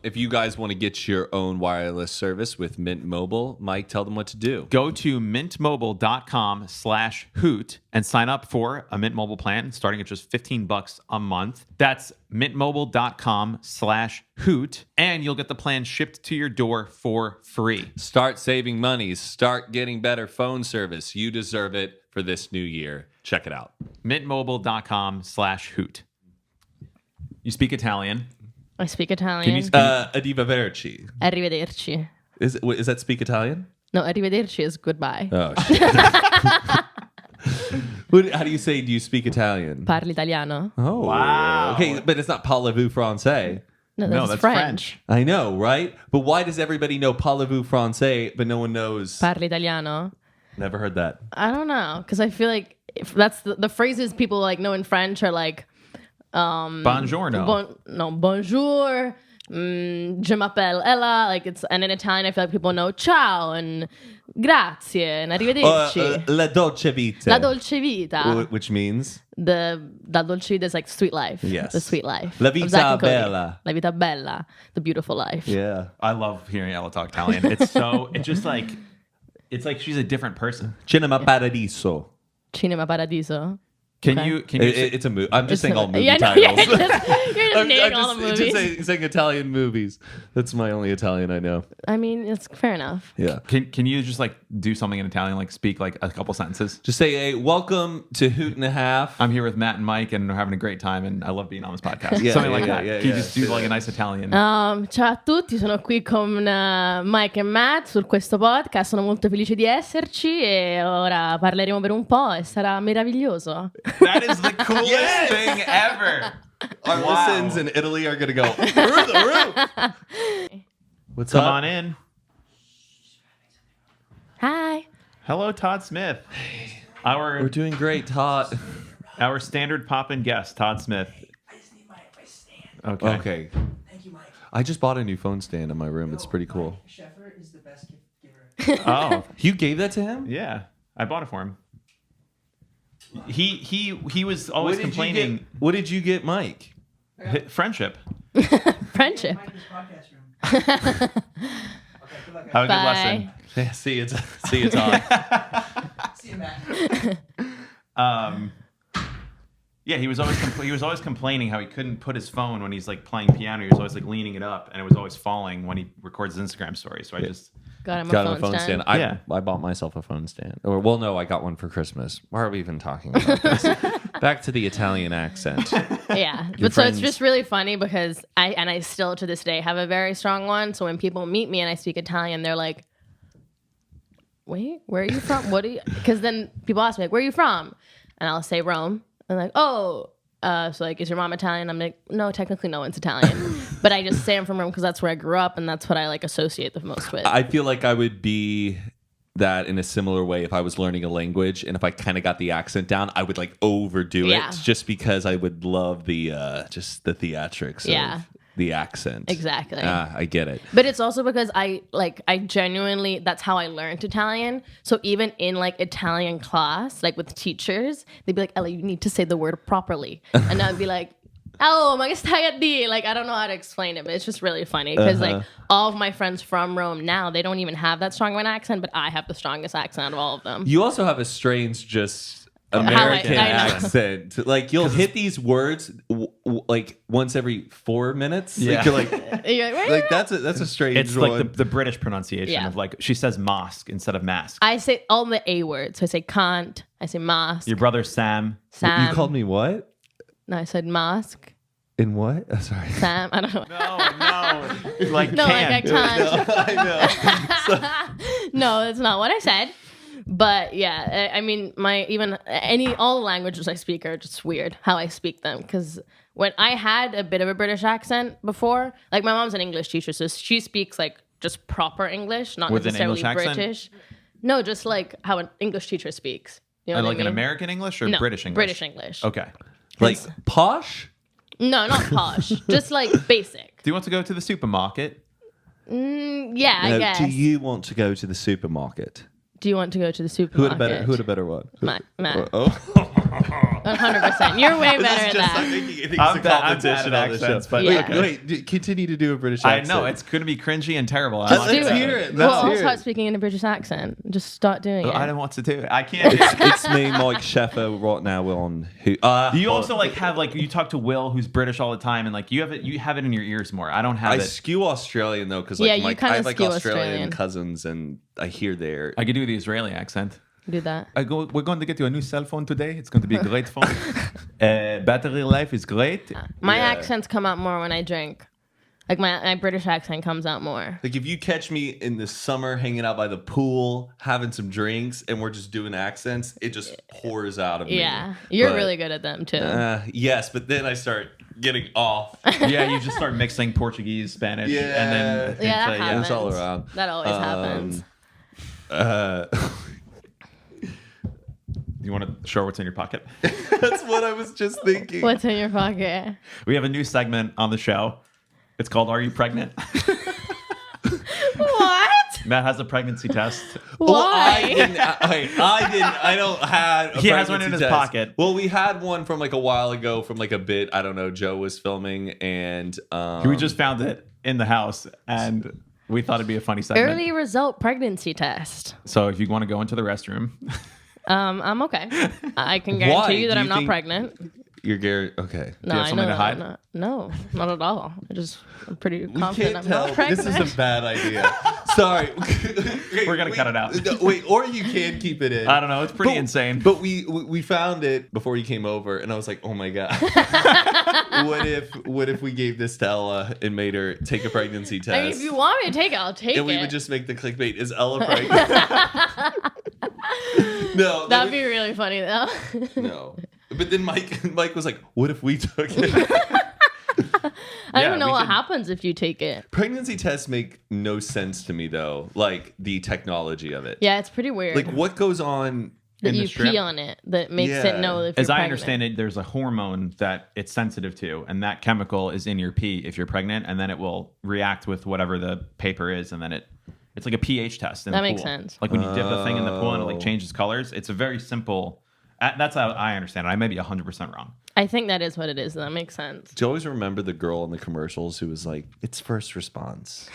Speaker 3: If you guys want to get your own wireless service with Mint Mobile, Mike, tell them what to do.
Speaker 1: Go to mintmobile.com/hoot and sign up for a Mint Mobile plan starting at just $15 a month. That's mintmobile.com/hoot, and you'll get the plan shipped to your door for free.
Speaker 3: Start saving money. Start getting better phone service. You deserve it for this new year. Check it out.
Speaker 1: mintmobile.com/hoot. You speak Italian.
Speaker 2: I speak Italian.
Speaker 1: Can you
Speaker 3: Arrivederci.
Speaker 2: Arrivederci.
Speaker 3: Is that speak Italian?
Speaker 2: No, arrivederci is goodbye.
Speaker 3: Oh, shit. How do you say, do you speak Italian?
Speaker 2: Parli italiano.
Speaker 3: Oh.
Speaker 1: Wow.
Speaker 3: Okay, but it's not parlez-vous français.
Speaker 2: No, that's French.
Speaker 3: I know, right? But why does everybody know parlez-vous français, but no one knows...
Speaker 2: Parli italiano.
Speaker 3: Never heard that.
Speaker 2: I don't know, because I feel like if that's the phrases people like know in French are like...
Speaker 1: Buongiorno.
Speaker 2: Bonjour. Je m'appelle Ella. Like and in Italian, I feel like people know ciao and grazie and arrivederci.
Speaker 3: La dolce vita.
Speaker 2: La dolce vita.
Speaker 3: Which means?
Speaker 2: La dolce vita is like sweet life.
Speaker 3: Yes.
Speaker 2: The sweet life.
Speaker 3: La vita bella.
Speaker 2: La vita bella. The beautiful life.
Speaker 3: Yeah.
Speaker 1: I love hearing Ella talk Italian. It's just like, it's like she's a different person.
Speaker 3: Cinema Paradiso.
Speaker 2: Cinema Paradiso.
Speaker 1: Can
Speaker 2: Okay.
Speaker 1: you?
Speaker 3: It's a movie. I'm just saying all movie
Speaker 2: Yeah, no,
Speaker 3: titles.
Speaker 2: you're just naming all the movies.
Speaker 3: Just saying Italian movies. That's my only Italian I know.
Speaker 2: I mean, it's fair enough.
Speaker 3: Yeah.
Speaker 1: Can you just like do something in Italian, like speak like a couple sentences?
Speaker 3: Just say, hey, welcome to Hoot and a Half.
Speaker 1: I'm here with Matt and Mike, and we're having a great time, and I love being on this podcast.
Speaker 3: Yeah,
Speaker 1: Something
Speaker 3: yeah,
Speaker 1: like
Speaker 3: yeah,
Speaker 1: that.
Speaker 3: yeah,
Speaker 1: Can you
Speaker 3: yeah.
Speaker 1: just do like a nice Italian?
Speaker 2: Ciao a tutti, sono qui con Mike e Matt su questo podcast, sono molto felice di esserci e ora parleremo per un po' e sarà meraviglioso.
Speaker 1: That is the coolest thing ever.
Speaker 3: Our
Speaker 1: Wow.
Speaker 3: listens in Italy are going to go through the roof. What's
Speaker 1: Come
Speaker 3: up?
Speaker 1: on in.
Speaker 2: Hi.
Speaker 1: Hello, Todd Smith.
Speaker 3: We're doing great, Todd.
Speaker 1: Our standard pop-in guest, Todd Smith.
Speaker 4: I just need my stand.
Speaker 3: Okay.
Speaker 4: Thank you, Mike.
Speaker 3: I just bought a new phone stand in my room. It's pretty cool.
Speaker 4: Sheffer is the best gift giver.
Speaker 1: Oh,
Speaker 3: You gave that to him?
Speaker 1: yeah. I bought it for him. He was always complaining.
Speaker 3: What did you get, Mike?
Speaker 1: Friendship.
Speaker 2: Friendship.
Speaker 4: Mike in his podcast room. Okay, good luck,
Speaker 1: Have a
Speaker 4: guys.
Speaker 1: good
Speaker 2: Bye.
Speaker 1: lesson.
Speaker 3: Yeah, see you, Todd.
Speaker 4: See you, Matt.
Speaker 1: Yeah, he was always complaining how he couldn't put his phone when he's like playing piano. He was always like leaning it up, and it was always falling when he records his Instagram story. So I just
Speaker 2: Got him
Speaker 3: Got
Speaker 2: a
Speaker 3: him a phone stand.
Speaker 1: Yeah.
Speaker 3: I bought myself a phone stand. Or, well, no, I got one for Christmas. Why are we even talking about this? Back to the Italian accent.
Speaker 2: Yeah,
Speaker 3: Your
Speaker 2: but so
Speaker 3: friends-
Speaker 2: it's just really funny because I still to this day have a very strong one. So when people meet me and I speak Italian, they're like, "Wait, where are you from? What are you?" Because then people ask me like, "Where are you from?" And I'll say Rome. And like, "Oh, so like, is your mom Italian?" I'm like, "No, technically no one's Italian," but I just say I'm from Rome because that's where I grew up and that's what I like associate the most with.
Speaker 3: I feel like I would be that in a similar way if I was learning a language, and if I kind of got the accent down, I would like overdo
Speaker 2: Yeah.
Speaker 3: it just because I would love the just the theatrics of the accent.
Speaker 2: Exactly.
Speaker 3: I get it.
Speaker 2: But it's also because I genuinely, that's how I learned Italian. So even in like Italian class, like with teachers, they'd be like, "Ella, you need to say the word properly." And I'd be like, "Oh, ma che stai a dire?" Like, I don't know how to explain it, but it's just really funny because like all of my friends from Rome now, they don't even have that strong of an accent, but I have the strongest accent out of all of them.
Speaker 3: You also have a strange, just American
Speaker 2: I know.
Speaker 3: accent. Like you'll hit these words like once every 4 minutes.
Speaker 1: Yeah.
Speaker 3: Like, you're like,
Speaker 2: You're like,
Speaker 3: like that's a strange
Speaker 1: it's
Speaker 3: one.
Speaker 1: like the British pronunciation
Speaker 2: Yeah.
Speaker 1: of like she says mosque instead of mask.
Speaker 2: I say all the A words. So I say can't, I say mosque,
Speaker 1: Your brother Sam.
Speaker 2: Sam.
Speaker 3: You called me what?
Speaker 2: No, I said mosque,
Speaker 3: In what? Oh, sorry.
Speaker 2: Sam. I don't know.
Speaker 1: No. Like
Speaker 2: No, like I can't.
Speaker 3: I know.
Speaker 2: No, that's not what I said. But yeah, I mean, all the languages I speak are just weird how I speak them. Because when I had a bit of a British accent before, like my mom's an English teacher, so she speaks like just proper English, not
Speaker 1: With an
Speaker 2: necessarily
Speaker 1: English accent?
Speaker 2: British. No, just like how an English teacher speaks. You know what
Speaker 1: Like
Speaker 2: I
Speaker 1: an
Speaker 2: mean?
Speaker 1: American English or
Speaker 2: No,
Speaker 1: British English?
Speaker 2: British English.
Speaker 1: Okay.
Speaker 3: Like posh?
Speaker 2: No, not posh. Just like basic.
Speaker 1: Do you want to go to the supermarket?
Speaker 2: Yeah, I guess.
Speaker 3: Do you want to go to the supermarket?
Speaker 2: Do you want to go to the
Speaker 3: Who
Speaker 2: supermarket?
Speaker 3: had a better one?
Speaker 2: Matt.
Speaker 3: Oh.
Speaker 2: 100%. You're way better at that.
Speaker 1: I'm bad at accents, but
Speaker 2: Yeah.
Speaker 3: Wait, continue to do a British
Speaker 1: I
Speaker 3: accent.
Speaker 1: know it's going to be cringy and terrible.
Speaker 2: Just
Speaker 1: I
Speaker 2: do
Speaker 3: let's
Speaker 2: it.
Speaker 3: hear it.
Speaker 2: Well,
Speaker 3: Let's
Speaker 2: I'll
Speaker 3: hear
Speaker 2: start
Speaker 3: it.
Speaker 2: speaking in a British accent. Just start doing it.
Speaker 1: I don't want to do it. I can't.
Speaker 3: It's me, Mike Sheffer, right now. We're on who?
Speaker 1: You also like have like you talk to Will, who's British all the time, and like you have it in your ears more. I don't have
Speaker 3: I
Speaker 1: it.
Speaker 3: skew Australian though, because
Speaker 2: Yeah,
Speaker 3: like
Speaker 2: you
Speaker 3: I
Speaker 2: kinda
Speaker 3: have like
Speaker 2: skew
Speaker 3: Australian
Speaker 2: Australian.
Speaker 3: cousins, and I hear their.
Speaker 1: I could do the Israeli accent.
Speaker 2: Do that.
Speaker 1: We're going to get you a new cell phone today. It's going to be a great phone. Battery life is great.
Speaker 2: My
Speaker 3: Yeah.
Speaker 2: accents come out more when I drink. Like my British accent comes out more.
Speaker 3: Like if you catch me in the summer hanging out by the pool, having some drinks, and we're just doing accents, it just pours out of me.
Speaker 2: Yeah, you're really good at them too.
Speaker 3: Yes, but then I start getting off.
Speaker 1: Yeah, you just start mixing Portuguese, Spanish,
Speaker 3: Yeah.
Speaker 1: and then
Speaker 2: that happens.
Speaker 3: It's all around.
Speaker 2: That always happens.
Speaker 1: You want to show what's in your pocket?
Speaker 3: That's what I was just thinking.
Speaker 2: What's in your pocket?
Speaker 1: We have a new segment on the show. It's called "Are You Pregnant?"
Speaker 2: What?
Speaker 1: Matt has a pregnancy test.
Speaker 3: Well,
Speaker 2: Why?
Speaker 3: I don't have.
Speaker 1: He has one in his pocket.
Speaker 3: Well, we had one from like a while ago from like a bit. I don't know. Joe was filming, and
Speaker 1: We just found it in the house, and we thought it'd be a funny segment.
Speaker 2: Early result pregnancy test.
Speaker 1: So if you want to go into the restroom,
Speaker 2: I'm okay. I can guarantee you that I'm not pregnant.
Speaker 3: You're Gary. Okay.
Speaker 2: No,
Speaker 1: have
Speaker 2: I
Speaker 1: something
Speaker 2: know
Speaker 1: to
Speaker 2: that
Speaker 1: hide?
Speaker 2: I'm not. No, not at all. I'm pretty
Speaker 3: We
Speaker 2: confident
Speaker 3: can't
Speaker 2: I'm not
Speaker 3: tell.
Speaker 2: pregnant.
Speaker 3: This is a bad idea. Sorry.
Speaker 1: We're gonna cut it out.
Speaker 3: No, wait, or you can keep it in.
Speaker 1: I don't know. It's pretty insane.
Speaker 3: But we found it before you came over, and I was like, oh my god. What if we gave this to Ella and made her take a pregnancy test?
Speaker 2: I mean, if you want me to take it, I'll take
Speaker 3: and we
Speaker 2: it.
Speaker 3: would just make the clickbait, is Ella pregnant? No.
Speaker 2: That'd be really funny though.
Speaker 3: No. But then Mike was like, what if we took it?
Speaker 2: I don't even know what happens if you take it.
Speaker 3: Pregnancy tests make no sense to me though, like the technology of it.
Speaker 2: Yeah, it's pretty weird.
Speaker 3: Like what goes on
Speaker 2: that
Speaker 1: in the
Speaker 2: you
Speaker 1: strip?
Speaker 2: pee on it that makes it know if
Speaker 1: As
Speaker 2: you're
Speaker 1: I
Speaker 2: pregnant.
Speaker 1: understand it, there's a hormone that it's sensitive to, and that chemical is in your pee if you're pregnant, and then it will react with whatever the paper is, and then it's like a pH test in
Speaker 2: That
Speaker 1: the pool.
Speaker 2: makes sense.
Speaker 1: Like when you dip the thing in the pool and it like changes colors. It's a very simple. That's how I understand it. I may be 100% wrong.
Speaker 2: I think that is what it is. That makes sense.
Speaker 3: Do you always remember the girl in the commercials who was like, it's first response?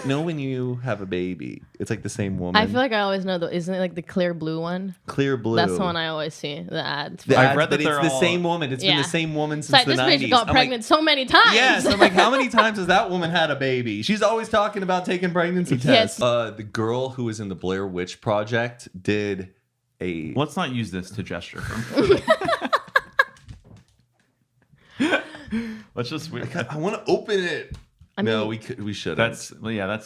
Speaker 3: know when you have a baby. It's like the same woman.
Speaker 2: I feel like I always know isn't it like the clear blue one?
Speaker 3: Clear blue.
Speaker 2: That's the one I always see. The ads.
Speaker 3: The
Speaker 1: I've
Speaker 3: ads,
Speaker 1: read that
Speaker 3: but it's
Speaker 1: they're
Speaker 3: the
Speaker 1: all-
Speaker 3: same woman. It's been
Speaker 2: Yeah.
Speaker 3: the same woman since
Speaker 2: It's like
Speaker 3: the
Speaker 2: this
Speaker 3: 90s.
Speaker 2: bitch got
Speaker 3: I'm
Speaker 2: pregnant so many times.
Speaker 3: Yes, I'm like, how many times has that woman had a baby? She's always talking about taking pregnancy tests.
Speaker 2: Yes.
Speaker 3: The girl who was in the Blair Witch Project did a...
Speaker 1: Let's not use this to gesture from. Let's just.
Speaker 3: I want to open it. No, we shouldn't.
Speaker 1: That's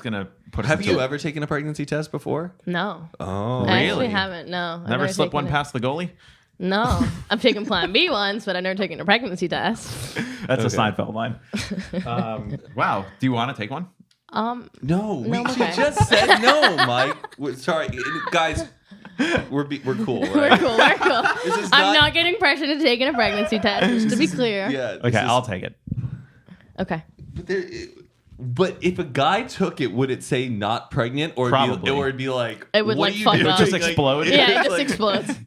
Speaker 1: gonna put. us
Speaker 3: Have
Speaker 1: into-
Speaker 3: you ever taken a pregnancy test before?
Speaker 2: No.
Speaker 3: Oh,
Speaker 2: I actually
Speaker 1: really?
Speaker 2: haven't. No. I've
Speaker 1: Never slipped one
Speaker 2: taken it.
Speaker 1: past the goalie?
Speaker 2: No. I've taken Plan B once, but I've never taken a pregnancy test.
Speaker 1: That's a
Speaker 3: Okay.
Speaker 1: Seinfeld line. Wow. Do you want to take one?
Speaker 3: No,
Speaker 2: No,
Speaker 3: she
Speaker 2: okay.
Speaker 3: just said no, Mike. Sorry, guys. We're cool,
Speaker 2: We're
Speaker 3: right?
Speaker 2: cool. We're cool.
Speaker 3: This is
Speaker 2: I'm
Speaker 3: not-
Speaker 2: not getting pressured into taking a pregnancy test, just to be clear.
Speaker 3: Yeah.
Speaker 1: Okay, I'll take it.
Speaker 2: Okay.
Speaker 3: But if a guy took it, would it say not pregnant, or
Speaker 1: Probably.
Speaker 3: it'd be like
Speaker 2: It would,
Speaker 3: what
Speaker 2: like,
Speaker 3: are you
Speaker 2: fuck
Speaker 3: doing?
Speaker 2: up.
Speaker 1: Just
Speaker 3: Like-
Speaker 1: explode?
Speaker 2: Yeah, it
Speaker 3: it's
Speaker 2: just
Speaker 3: like-
Speaker 2: explodes.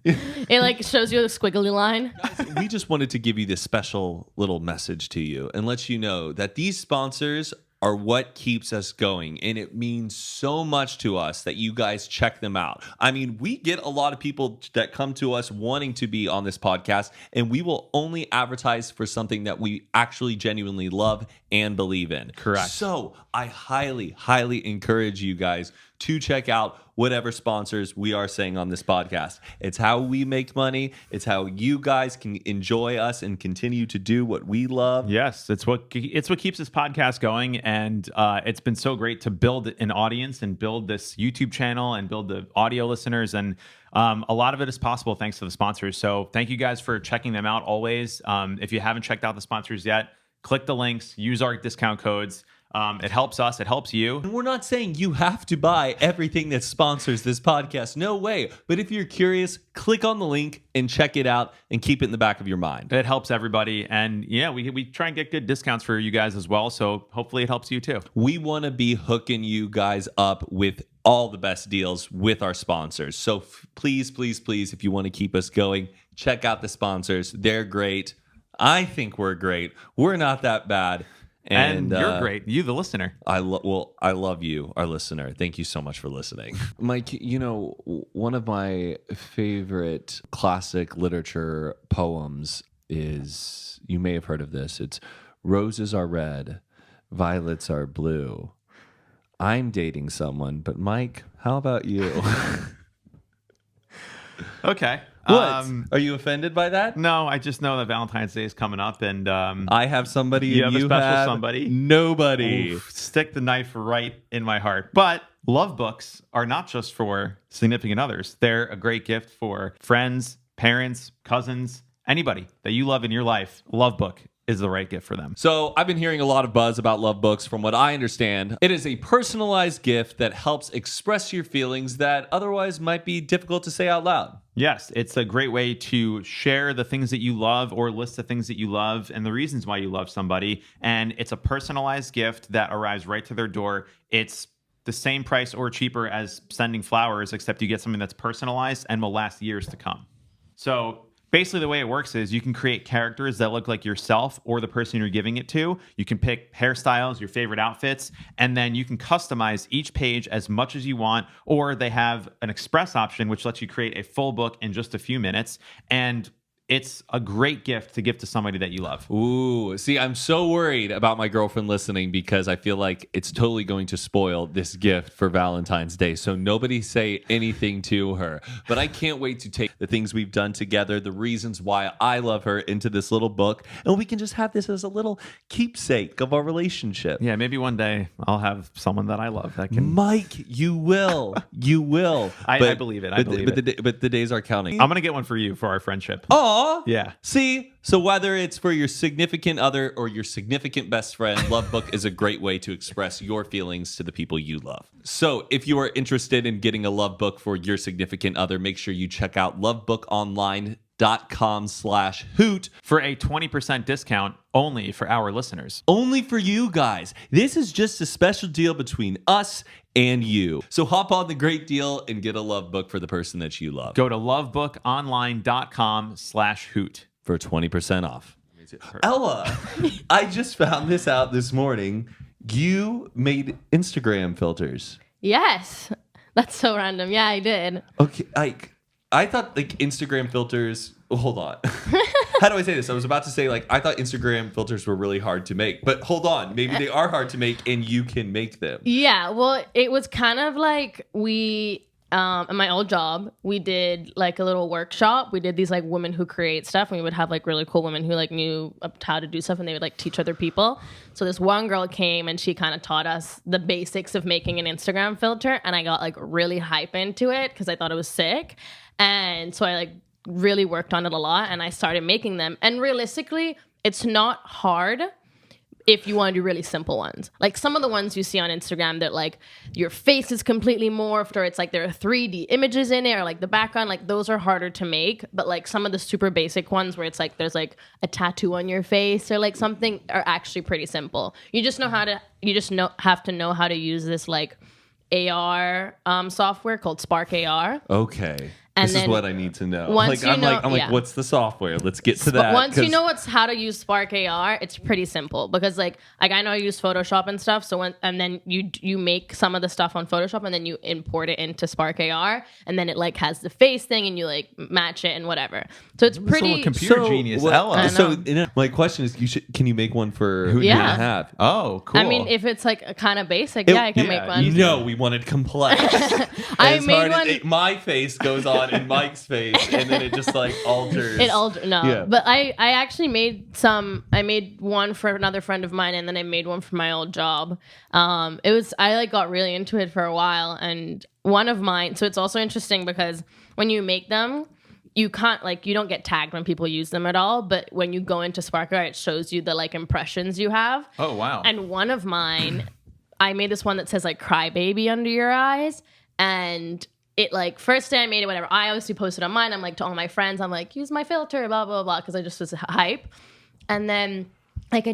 Speaker 2: It like shows you a squiggly line.
Speaker 3: We just wanted to give you this special little message to you and let you know that these sponsors are what keeps us going. And it means so much to us that you guys check them out. I mean, we get a lot of people that come to us wanting to be on this podcast, and we will only advertise for something that we actually genuinely love and believe in.
Speaker 1: Correct.
Speaker 3: So I highly, highly encourage you guys to check out whatever sponsors we are saying on this podcast. It's how we make money. It's how you guys can enjoy us and continue to do what we love.
Speaker 1: Yes, it's what keeps this podcast going, and it's been so great to build an audience and build this YouTube channel and build the audio listeners, and a lot of it is possible thanks to the sponsors. So thank you guys for checking them out always. If you haven't checked out the sponsors yet, click the links, use our discount codes. It helps us. It helps you.
Speaker 3: And we're not saying you have to buy everything that sponsors this podcast. No way. But if you're curious, click on the link and check it out and keep it in the back of your mind.
Speaker 1: It helps everybody. And yeah, we try and get good discounts for you guys as well. So hopefully it helps you too.
Speaker 3: We want to be hooking you guys up with all the best deals with our sponsors. So please, please, please, if you want to keep us going, check out the sponsors. They're great. I think we're great. We're not that bad.
Speaker 1: And you're great. You, the listener.
Speaker 3: I love you, our listener. Thank you so much for listening. Mike, you know, one of my favorite classic literature poems is, you may have heard of this. It's roses are red, violets are blue. I'm dating someone, but Mike, how about you?
Speaker 1: Okay.
Speaker 3: What? Are you offended by that?
Speaker 1: No, I just know that Valentine's Day is coming up, and
Speaker 3: I have somebody.
Speaker 1: You
Speaker 3: and
Speaker 1: have a special
Speaker 3: have
Speaker 1: somebody.
Speaker 3: Nobody.
Speaker 1: Oof, stick the knife right in my heart. But love books are not just for significant others. They're a great gift for friends, parents, cousins, anybody that you love in your life. Love book is the right gift for them.
Speaker 3: So I've been hearing a lot of buzz about love books. From what I understand, it is a personalized gift that helps express your feelings that otherwise might be difficult to say out loud.
Speaker 1: Yes, it's a great way to share the things that you love or list the things that you love and the reasons why you love somebody. And it's a personalized gift that arrives right to their door. It's the same price or cheaper as sending flowers, except you get something that's personalized and will last years to come. So basically, the way it works is you can create characters that look like yourself or the person you're giving it to. You can pick hairstyles, your favorite outfits, and then you can customize each page as much as you want. Or they have an express option, which lets you create a full book in just a few minutes. And it's a great gift to give to somebody that you love.
Speaker 3: Ooh, see, I'm so worried about my girlfriend listening because I feel like it's totally going to spoil this gift for Valentine's Day. So nobody say anything to her. But I can't wait to take the things we've done together, the reasons why I love her, into this little book. And we can just have this as a little keepsake of our relationship.
Speaker 1: Yeah, maybe one day I'll have someone that I love that can...
Speaker 3: Mike, you will. You will.
Speaker 1: I believe it. I believe it.
Speaker 3: But the days are counting.
Speaker 1: I'm going to get one for you for our friendship.
Speaker 3: Aw.
Speaker 1: Yeah.
Speaker 3: See? So whether it's for your significant other or your significant best friend, Love Book is a great way to express your feelings to the people you love. So if you are interested in getting a love book for your significant other, make sure you check out lovebookonline.com/hoot
Speaker 1: for a 20% discount only for our listeners.
Speaker 3: Only for you guys. This is just a special deal between us and you. So hop on the great deal and get a love book for the person that you love.
Speaker 1: Go to lovebookonline.com/hoot
Speaker 3: for 20% off. Ella, I just found this out this morning. You made Instagram filters.
Speaker 2: Yes. That's so random. Yeah, I did.
Speaker 3: Okay, I thought like Instagram filters. Well, hold on. How do I say this? I was about to say like I thought Instagram filters were really hard to make, but hold on. Maybe they are hard to make, and you can make them.
Speaker 2: Yeah. Well, it was kind of like we. In my old job, we did like a little workshop. We did these like women who create stuff, and we would have like really cool women who like knew how to do stuff, and they would like teach other people. So this one girl came and she kind of taught us the basics of making an Instagram filter, and I got like really hype into it because I thought it was sick. And so I like really worked on it a lot, and I started making them. And realistically, it's not hard if you want to do really simple ones. Like some of the ones you see on Instagram that like your face is completely morphed, or it's like there are 3D images in it, or like the background, like those are harder to make. But like some of the super basic ones where it's like there's like a tattoo on your face or like something are actually pretty simple. You just have to know how to use this like AR software called Spark AR.
Speaker 3: Okay.
Speaker 2: And
Speaker 3: this is what I need to know.
Speaker 2: Once
Speaker 3: I'm like, what's the software? Let's get to that.
Speaker 2: Once you know how to use Spark AR, it's pretty simple because like I know I use Photoshop and stuff. So and then you make some of the stuff on Photoshop and then you import it into Spark AR, and then it like has the face thing and you like match it and whatever. So it's pretty
Speaker 1: computer genius. Ella.
Speaker 3: So my question is, can you make one for who you have?
Speaker 1: Oh, cool.
Speaker 2: I mean, if it's like kind of basic, I can make one.
Speaker 3: No, we wanted complex.
Speaker 2: I made one.
Speaker 3: My face goes on in Mike's face, and then it just like alters.
Speaker 2: But I actually made some. I made one for another friend of mine, and then I made one for my old job. I like got really into it for a while, and one of mine. So it's also interesting because when you make them, you can't like you don't get tagged when people use them at all. But when you go into SparkAR, it shows you the like impressions you have.
Speaker 1: Oh wow!
Speaker 2: And one of mine, I made this one that says like "cry baby" under your eyes, and it like first day I made it, whatever. I obviously posted on mine. I'm like to all my friends, I'm like, use my filter, blah blah blah, because I just was hype. And then like a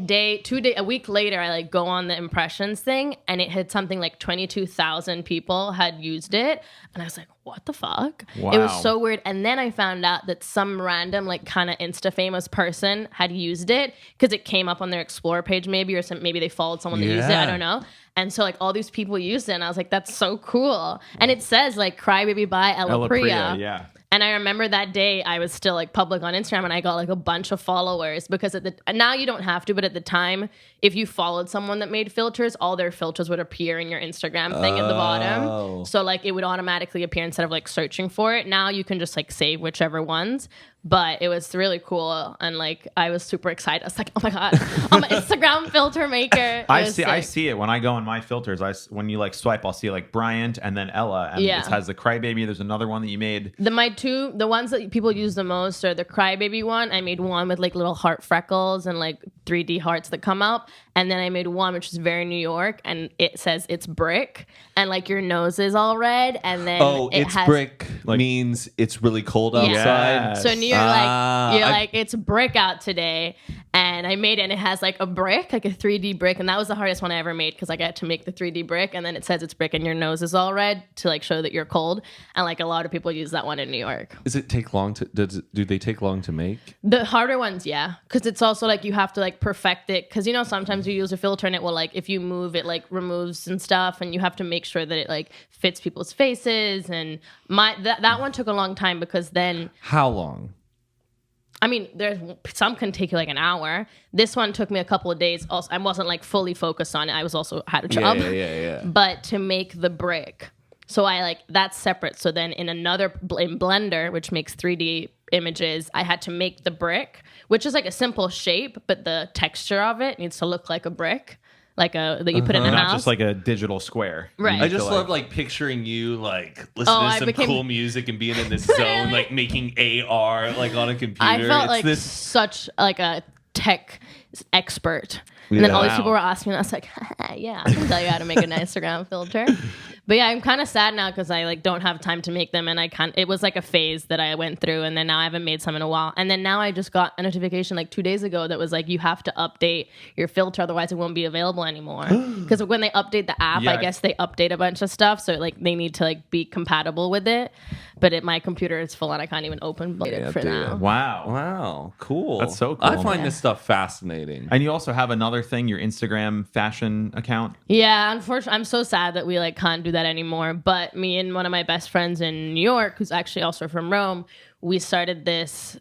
Speaker 2: week later, I like go on the impressions thing, and it had something like 22,000 people had used it, and I was like, what the fuck?
Speaker 1: Wow.
Speaker 2: It was so weird. And then I found out that some random like kind of Insta famous person had used it because it came up on their Explore page maybe, or maybe they followed someone that used it. I don't know. And so like all these people used it, and I was like, that's so cool. And it says like "Cry Baby" by Ella Priya.
Speaker 1: Yeah.
Speaker 2: And I remember that day I was still like public on Instagram, and I got like a bunch of followers because now you don't have to, but at the time, if you followed someone that made filters, all their filters would appear in your Instagram thing at the bottom. So like it would automatically appear and instead of like searching for it. Now you can just like save whichever ones. But it was really cool, and like I was super excited. I was like, "Oh my god, I'm an Instagram filter maker."
Speaker 1: I see it when I go in my filters. When you like swipe, I'll see like Bryant and then Ella, and it has the Crybaby. There's another one that you made.
Speaker 2: The ones that people use the most are the Crybaby one. I made one with like little heart freckles and like 3D hearts that come out, and then I made one which is very New York, and it says it's brick, and like your nose is all red, and then
Speaker 3: it's brick means it's really cold outside.
Speaker 1: Yes.
Speaker 2: So you're like it's brick out today, and I made it, and it has like a brick, like a 3D brick, and that was the hardest one I ever made because I got to make the 3D brick, and then it says it's brick, and your nose is all red to like show that you're cold, and like a lot of people use that one in New York.
Speaker 3: Does it take long to? Do they take long to make?
Speaker 2: The harder ones, yeah, because it's also like you have to like perfect it, because sometimes you use a filter and it will like if you move it like removes and stuff, and you have to make sure that it like fits people's faces, and that one took a long time because then
Speaker 3: how long?
Speaker 2: I mean, there's some can take you like an hour. This one took me a couple of days. Also, I wasn't like fully focused on it. I was also had a job.
Speaker 3: Yeah.
Speaker 2: But to make the brick, so I like that's separate. So then in Blender, which makes 3D images, I had to make the brick, which is like a simple shape, but the texture of it needs to look like a brick. Like that you put in a house.
Speaker 1: Not just like a digital square.
Speaker 2: Right.
Speaker 3: I just love like picturing you like listening to some cool music and being in this zone, like making AR like on a computer.
Speaker 2: I felt such like a tech expert. And then all these people were asking me, and I was like, yeah, I can tell you how to make an Instagram filter. But yeah, I'm kind of sad now because I like don't have time to make them, and it was like a phase that I went through, and then now I haven't made some in a while. And then now I just got a notification like 2 days ago that was like, you have to update your filter, otherwise it won't be available anymore. Because when they update the app, I guess they update a bunch of stuff, so like they need to like be compatible with it. But my computer is full, and I can't even open it for now.
Speaker 3: Wow, cool.
Speaker 1: That's so cool.
Speaker 3: I find this stuff fascinating.
Speaker 1: And you also have another thing, your Instagram fashion account.
Speaker 2: Yeah, unfortunately, I'm so sad that we like can't do that anymore. But me and one of my best friends in New York, who's actually also from Rome, we started this.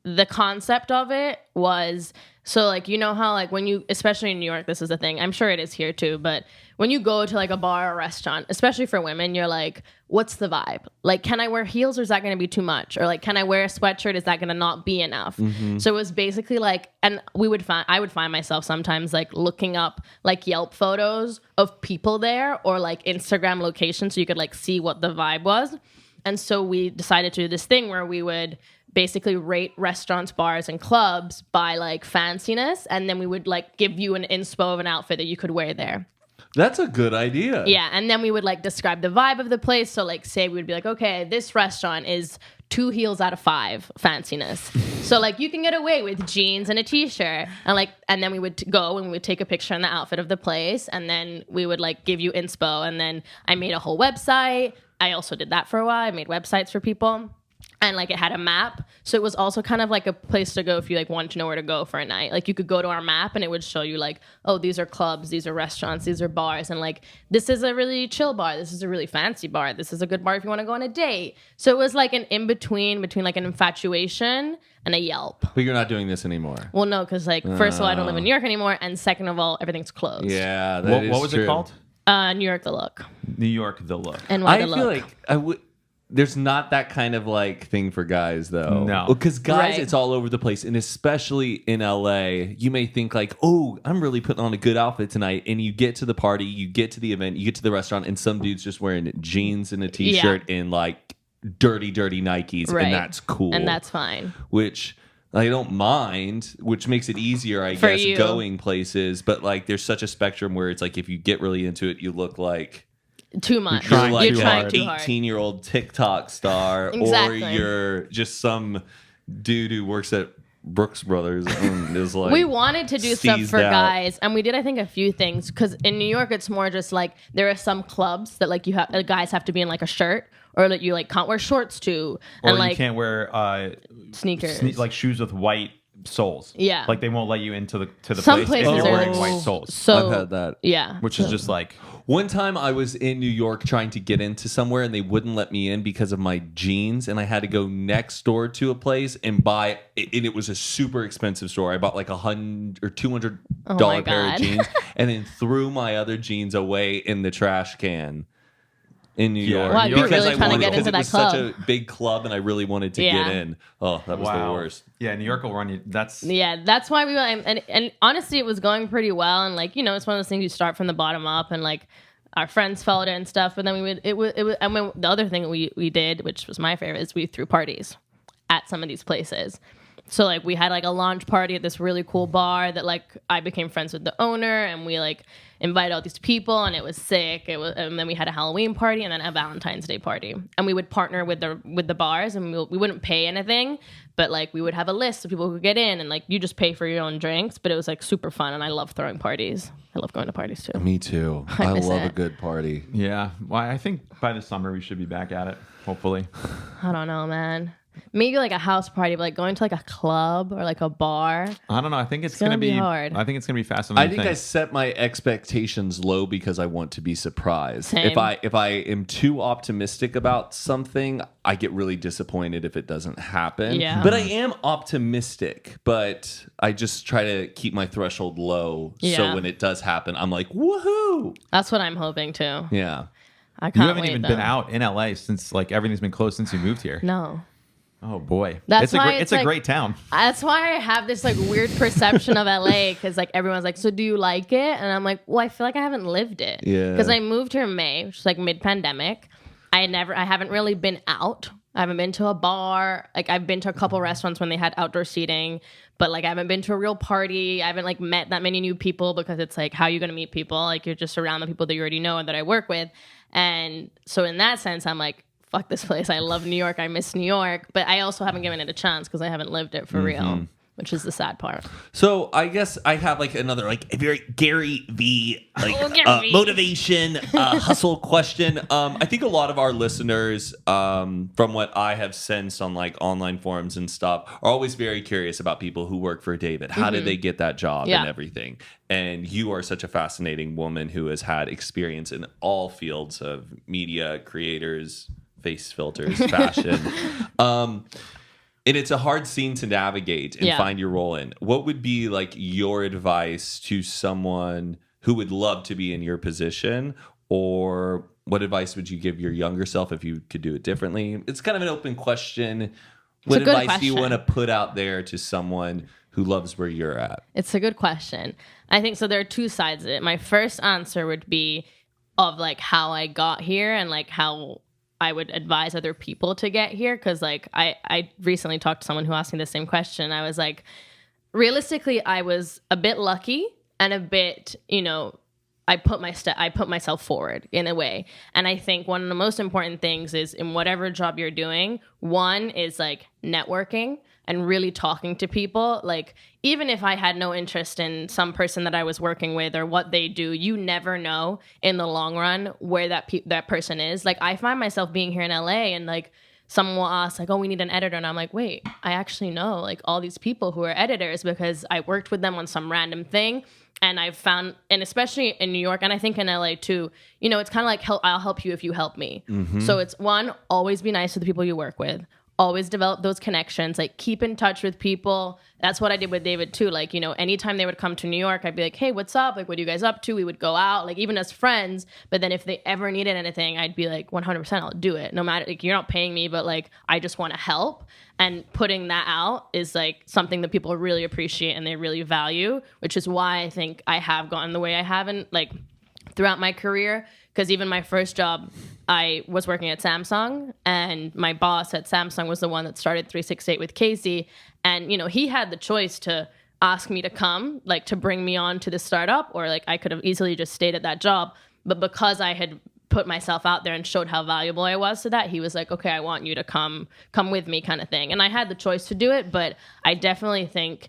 Speaker 2: The concept of it was, so like, you know how like when you, especially in New York, this is the thing, I'm sure it is here too, but when you go to like a bar or a restaurant, especially for women, you're like, what's the vibe? Like, can I wear heels or is that going to be too much? Or like, can I wear a sweatshirt? Is that going to not be enough? Mm-hmm. So it was basically like, and I would find myself sometimes like looking up like Yelp photos of people there or like Instagram locations so you could like see what the vibe was. And so we decided to do this thing where we would basically rate restaurants, bars, and clubs by like fanciness, and then we would like give you an inspo of an outfit that you could wear there.
Speaker 3: That's a good idea.
Speaker 2: Yeah, and then we would like describe the vibe of the place. So like say we would be like, okay, this restaurant is 2 heels out of 5 fanciness. So like you can get away with jeans and a t-shirt, and then we would go and we would take a picture in the outfit of the place, and then we would like give you inspo, and then I made a whole website. I also did that for a while. I made websites for people. And like it had a map, so it was also kind of like a place to go if you like wanted to know where to go for a night. Like you could go to our map and it would show you like, oh, these are clubs, these are restaurants, these are bars, and like this is a really chill bar, this is a really fancy bar, this is a good bar if you want to go on a date. So it was like an in between like an infatuation and a Yelp.
Speaker 3: But you're not doing this anymore.
Speaker 2: Well, no, because like first of all, I don't live in New York anymore, and second of all, everything's closed.
Speaker 3: Yeah,
Speaker 1: what was it called?
Speaker 2: New York the Look.
Speaker 1: New York the Look.
Speaker 2: And
Speaker 3: I feel like there's not that kind of like thing for guys though.
Speaker 1: No.
Speaker 3: Because guys,
Speaker 2: Right.
Speaker 3: it's all over the place. And especially in LA, you may think like, oh, I'm really putting on a good outfit tonight. And you get to the party, you get to the event, you get to the restaurant, and some dude's just wearing jeans and a t-shirt and like dirty Nikes.
Speaker 2: Right.
Speaker 3: And that's cool.
Speaker 2: And that's fine.
Speaker 3: Which I don't mind, which makes it easier, I
Speaker 2: For
Speaker 3: guess,
Speaker 2: you.
Speaker 3: going places. But like there's such a spectrum where it's like if you get really into it, you look like
Speaker 2: Too much.
Speaker 3: you're like
Speaker 2: You're trying too hard.
Speaker 3: 18-year-old TikTok star,
Speaker 2: Exactly.
Speaker 3: or you're just some dude who works at Brooks Brothers and is like.
Speaker 2: We wanted to do stuff
Speaker 3: seized
Speaker 2: for
Speaker 3: out.
Speaker 2: guys, and we did, I think, a few things. Because in New York, it's more just like there are some clubs that like guys have to be in like a shirt, or that you like can't wear shorts to,
Speaker 1: Or
Speaker 2: and
Speaker 1: you
Speaker 2: like
Speaker 1: can't wear
Speaker 2: sneakers,
Speaker 1: like shoes with white soles.
Speaker 2: Yeah.
Speaker 1: Like they won't let you into the
Speaker 2: Some
Speaker 1: place if
Speaker 2: places
Speaker 1: you're
Speaker 2: are-
Speaker 1: wearing white soles.
Speaker 2: So
Speaker 3: I've had that.
Speaker 2: yeah,
Speaker 1: Which is just like
Speaker 3: One time I was in New York trying to get into somewhere and they wouldn't let me in because of my jeans, and I had to go next door to a place and buy, and it was a super expensive store. I bought like $100 or $200 pair
Speaker 2: God.
Speaker 3: of jeans and then threw my other jeans away in the trash can. in New York.
Speaker 2: Wow, you're
Speaker 3: because
Speaker 2: really trying to get into that
Speaker 3: it was
Speaker 2: club.
Speaker 3: such a big club and I really wanted to get in. Oh, that was the worst.
Speaker 1: Yeah, New York will run you. That's
Speaker 2: why we went. And honestly, it was going pretty well. And like, it's one of those things you start from the bottom up, and like our friends followed it and stuff. But then the other thing we did, which was my favorite, is we threw parties at some of these places. So like we had like a launch party at this really cool bar that like I became friends with the owner, and we like invited all these people, and it was sick. And then we had a Halloween party and then a Valentine's Day party, and we would partner with the bars, and we wouldn't pay anything, but like we would have a list of people who could get in, and like you just pay for your own drinks. But it was like super fun, and I love throwing parties. I love going to parties too.
Speaker 3: Me too. I love a good party.
Speaker 1: Yeah. Well, I think by the summer we should be back at it. Hopefully.
Speaker 2: I don't know, man. Maybe like a house party, but like going to like a club or like a bar.
Speaker 1: I don't know. I think it's gonna be
Speaker 2: hard.
Speaker 1: I think it's gonna be faster than
Speaker 3: I think I set my expectations low because I want to be surprised.
Speaker 2: Same.
Speaker 3: If I am too optimistic about something, I get really disappointed if it doesn't happen.
Speaker 2: Yeah.
Speaker 3: But I am optimistic, but I just try to keep my threshold low.
Speaker 2: Yeah.
Speaker 3: So when it does happen, I'm like, woohoo.
Speaker 2: That's what I'm hoping too.
Speaker 3: Yeah.
Speaker 2: I
Speaker 1: You
Speaker 2: can't
Speaker 1: haven't
Speaker 2: wait,
Speaker 1: even
Speaker 2: though.
Speaker 1: been out in LA since like everything's been closed since you moved here.
Speaker 2: No.
Speaker 1: Oh boy.
Speaker 2: That's why
Speaker 1: it's a great town.
Speaker 2: That's why I have this like weird perception of LA, because like everyone's like, so do you like it? And I'm like, well, I feel like I haven't lived it.
Speaker 3: Yeah.
Speaker 2: Because I moved here in May, which is like mid-pandemic. I haven't really been out. I haven't been to a bar. Like I've been to a couple restaurants when they had outdoor seating, but like I haven't been to a real party. I haven't like met that many new people, because it's like, how are you going to meet people? Like you're just around the people that you already know and that I work with. And so in that sense, I'm like, fuck this place. I love New York. I miss New York. But I also haven't given it a chance because I haven't lived it for real, which is the sad part.
Speaker 3: So I guess I have like another like a very Gary V motivation hustle question. I think a lot of our listeners, from what I have sensed on like online forums and stuff, are always very curious about people who work for David. How did they get that job and everything? And you are such a fascinating woman who has had experience in all fields of media, creators, face filters, fashion. And it's a hard scene to navigate and find your role in. What would be like your advice to someone who would love to be in your position? Or what advice would you give your younger self if you could do it differently? It's kind of an open question. What advice do you want to put out there to someone who loves where you're at?
Speaker 2: It's a good question. I think so. There are two sides of it. My first answer would be of like how I got here and like how I would advise other people to get here. Cause like I recently talked to someone who asked me the same question. I was like, realistically, I was a bit lucky and a bit, I put myself forward in a way. And I think one of the most important things is in whatever job you're doing, one is like networking and really talking to people. Like, even if I had no interest in some person that I was working with or what they do, you never know in the long run where that person is. Like, I find myself being here in LA and like someone will ask like, oh, we need an editor. And I'm like, wait, I actually know like all these people who are editors because I worked with them on some random thing. And I've found, and especially in New York, and I think in LA too, it's kind of like, I'll help you if you help me. Mm-hmm. So it's one, always be nice to the people you work with. Always develop those connections, like keep in touch with people. That's what I did with David too. Like, anytime they would come to New York, I'd be like, hey, what's up? Like, what are you guys up to? We would go out, like even as friends. But then if they ever needed anything, I'd be like, 100% I'll do it. No matter, like, you're not paying me, but like, I just want to help. And putting that out is like something that people really appreciate and they really value, which is why I think I have gotten the way I haven't like throughout my career. Because even my first job, I was working at Samsung, and my boss at Samsung was the one that started 368 with Casey. And, he had the choice to ask me to come, like to bring me on to the startup, or like I could have easily just stayed at that job. But because I had put myself out there and showed how valuable I was to that, he was like, okay, I want you to come with me kind of thing. And I had the choice to do it, but I definitely think